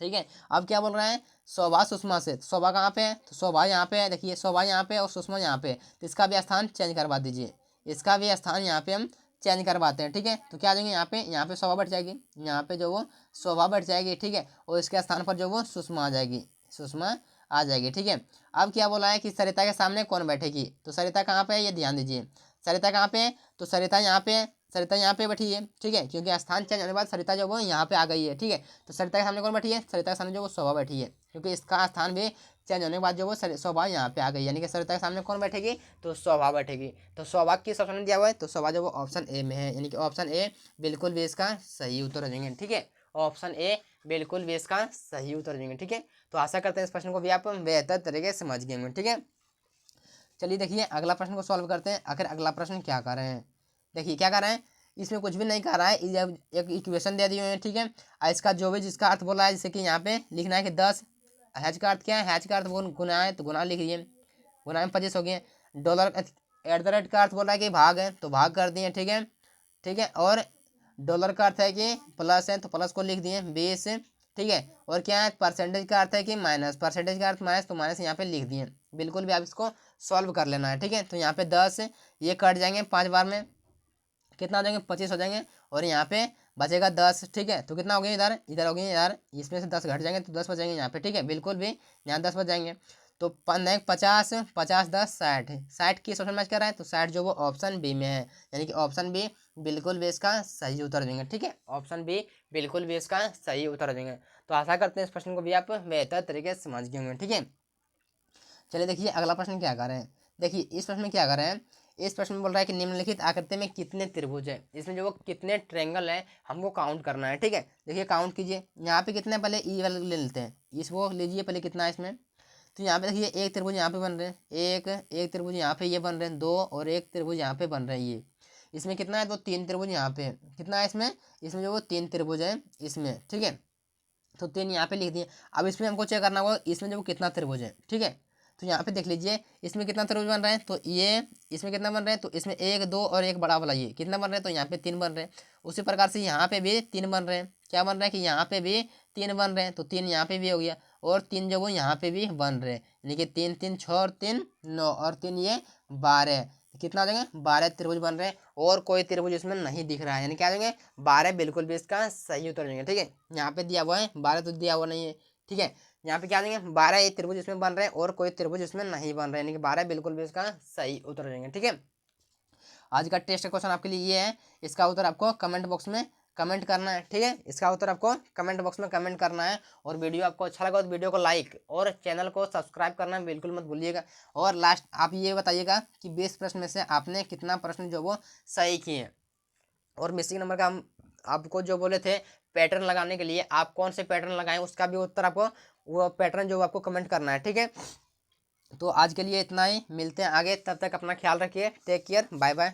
ठीक है। अब क्या बोल रहा है, शोभा सुषमा से, शोभा कहाँ पे है, तो शोभा यहाँ पे है, देखिए शोभा यहाँ पे और सुषमा यहाँ पे, तो इसका भी स्थान चेंज करवा दीजिए, इसका भी स्थान यहाँ पे हम चेंज करवाते हैं, ठीक है। तो क्या आ जाएंगे यहाँ पे शोभा बैठ जाएगी, यहाँ पे जो वो शोभा बैठ जाएगी, ठीक है। और इसके स्थान पर जो वो सुषमा आ जाएगी, सुषमा आ जाएगी, ठीक है। अब क्या बोला है कि सरिता के सामने कौन बैठेगी, तो सरिता कहाँ पे है, ये ध्यान दीजिए, सरिता कहाँ पे है, तो सरिता यहाँ पे है, सरिता यहाँ पे बैठी है, ठीक है, क्योंकि स्थान चेंज होने के बाद सरिता जो वो यहाँ पे आ गई है, ठीक है। तो सरिता के सामने कौन बैठी है, सरिता के सामने जो वो शोभा बैठी है, क्योंकि इसका स्थान भी चेंज होने के बाद जो वो स्वभाव यहाँ पे आ गई, यानी कि सरिता के सामने कौन बैठेगी, तो स्वभाव बैठेगी। तो स्वभाव किस ऑप्शन में दिया हुआ है, तो स्वभाव जो वो ऑप्शन ए में है, यानी कि ऑप्शन ए बिल्कुल भी इसका सही उत्तर हो जाएंगे। ठीक है, ऑप्शन ए बिल्कुल भी इसका सही उत्तर हो जाएंगे। ठीक है, तो आशा करते हैं इस प्रश्न को भी आप बेहतर तरीके से समझ गए होंगे। ठीक है, चलिए देखिए अगला प्रश्न को सॉल्व करते हैं। आखिर अगला प्रश्न क्या कर रहे हैं, देखिए क्या कर रहे हैं, इसमें कुछ भी नहीं कर रहा है, एक इक्वेशन दे दिए हुए हैं। ठीक है, इसका जो भी जिसका अर्थ बोला है, जैसे कि यहाँ पे लिखना है कि 10, हैच का अर्थ क्या है, हैच का अर्थ गुना है, तो गुना लिख दिए, गुना में 25 हो गए। डॉलर एट द रेट का अर्थ बोल रहा है कि भाग है, तो भाग कर दिए। ठीक है, ठीक है, और डॉलर का अर्थ है कि प्लस है, तो प्लस को लिख दिए 20। ठीक है, और क्या है, परसेंटेज का अर्थ है कि माइनस, परसेंटेज का अर्थ माइनस, तो माइनस यहाँ पे लिख दिए। बिल्कुल भी आप इसको सॉल्व कर लेना है। ठीक है, तो यहाँ पे 10 ये कट जाएंगे 5 बार में, कितना हो जाएंगे, 25 हो जाएंगे, और यहाँ पे बचेगा 10। ठीक है, तो कितना हो गया, इधर इधर हो गया यार, इसमें से 10 घट जाएंगे तो 10 बचेंगे यहाँ पे। ठीक है, बिल्कुल भी यहाँ 10 बच जाएंगे। तो 50, 50 10 60, 60 किस ऑप्शन मैच कर रहा है, तो 60 जो वो ऑप्शन बी में है, यानी कि ऑप्शन बी बिल्कुल भी इसका सही उत्तर हो जाएंगे। ठीक है, ऑप्शन बी बिल्कुल भी इसका सही उत्तर हो जाएंगे। तो आशा करते हैं इस प्रश्न को भी आप बेहतर तरीके से समझ गए होंगे। ठीक है, चलिए देखिए अगला प्रश्न क्या कर रहे हैं, देखिए इस प्रश्न में क्या कर रहे हैं, इस प्रश्न में बोल रहा है कि निम्नलिखित आकृति में कितने त्रिभुज है, इसमें जो वो कितने ट्रायंगल है हमको काउंट करना है। ठीक है, देखिए काउंट कीजिए, यहाँ पे कितने, पहले ई वाले ले लेते हैं, इसको लीजिए पहले कितना है इसमें। तो यहाँ पे देखिए एक त्रिभुज यहाँ पे बन रहे हैं, एक त्रिभुज यहाँ पे ये बन रहे हैं 2, और एक त्रिभुज यहाँ पे बन रहे हैं ये, इसमें कितना है, तो 3 त्रिभुज यहाँ पे, कितना है इसमें, इसमें जो वो 3 त्रिभुज है इसमें। ठीक है, तो 3 यहाँ पे लिख दिए। अब इसमें हमको चेक करना होगा इसमें जो कितना त्रिभुज है। ठीक है, तो यहाँ पे देख लीजिए इसमें कितना त्रिभुज बन रहे हैं, तो ये इसमें कितना बन रहे हैं, तो इसमें 1 2 और एक बड़ा वाला ये कितना बन रहे हैं, तो यहाँ पे 3 बन रहे हैं। उसी प्रकार से यहाँ पे भी 3 बन रहे हैं, क्या बन रहा है कि यहाँ पे भी 3 बन रहे हैं, तो 3 यहाँ पे भी हो गया, और 3 जो वो यहाँ पे भी बन रहे हैं, यानी कि 3 3 6 और 3 9 और 3 ये 12, कितना हो जाएंगे, 12 त्रिभुज बन रहे हैं, और कोई त्रिभुज इसमें नहीं दिख रहा है, यानी क्या आ जाएंगे 12 बिल्कुल भी इसका सही उत्तर हो जाएंगे। ठीक है, यहाँ पे दिया हुआ है 12 तो दिया हुआ नहीं है। ठीक है, यहाँ पे क्या आ जाएंगे 12 ये त्रिभुज इसमें बन रहे हैं, और कोई त्रिभुज इसमें नहीं बन रहे, यानी कि 12 बिल्कुल भी इसका सही उत्तर हो जाएंगे। ठीक है, आज का टेस्ट क्वेश्चन आपके लिए ये है, इसका उत्तर आपको कमेंट बॉक्स में कमेंट करना है। ठीक है, इसका उत्तर आपको कमेंट बॉक्स में कमेंट करना है, और वीडियो आपको अच्छा लगा तो वीडियो को लाइक और चैनल को सब्सक्राइब करना बिल्कुल मत भूलिएगा। और लास्ट आप ये बताइएगा कि 20 प्रश्न में से आपने कितना प्रश्न जो वो सही किए, और मिसिंग नंबर का हम आपको जो बोले थे पैटर्न लगाने के लिए, आप कौन से पैटर्न लगाएं उसका भी उत्तर आपको, वो पैटर्न जो आपको कमेंट करना है। ठीक है, तो आज के लिए इतना ही, मिलते हैं आगे, तब तक अपना ख्याल रखिए, टेक केयर, बाय बाय।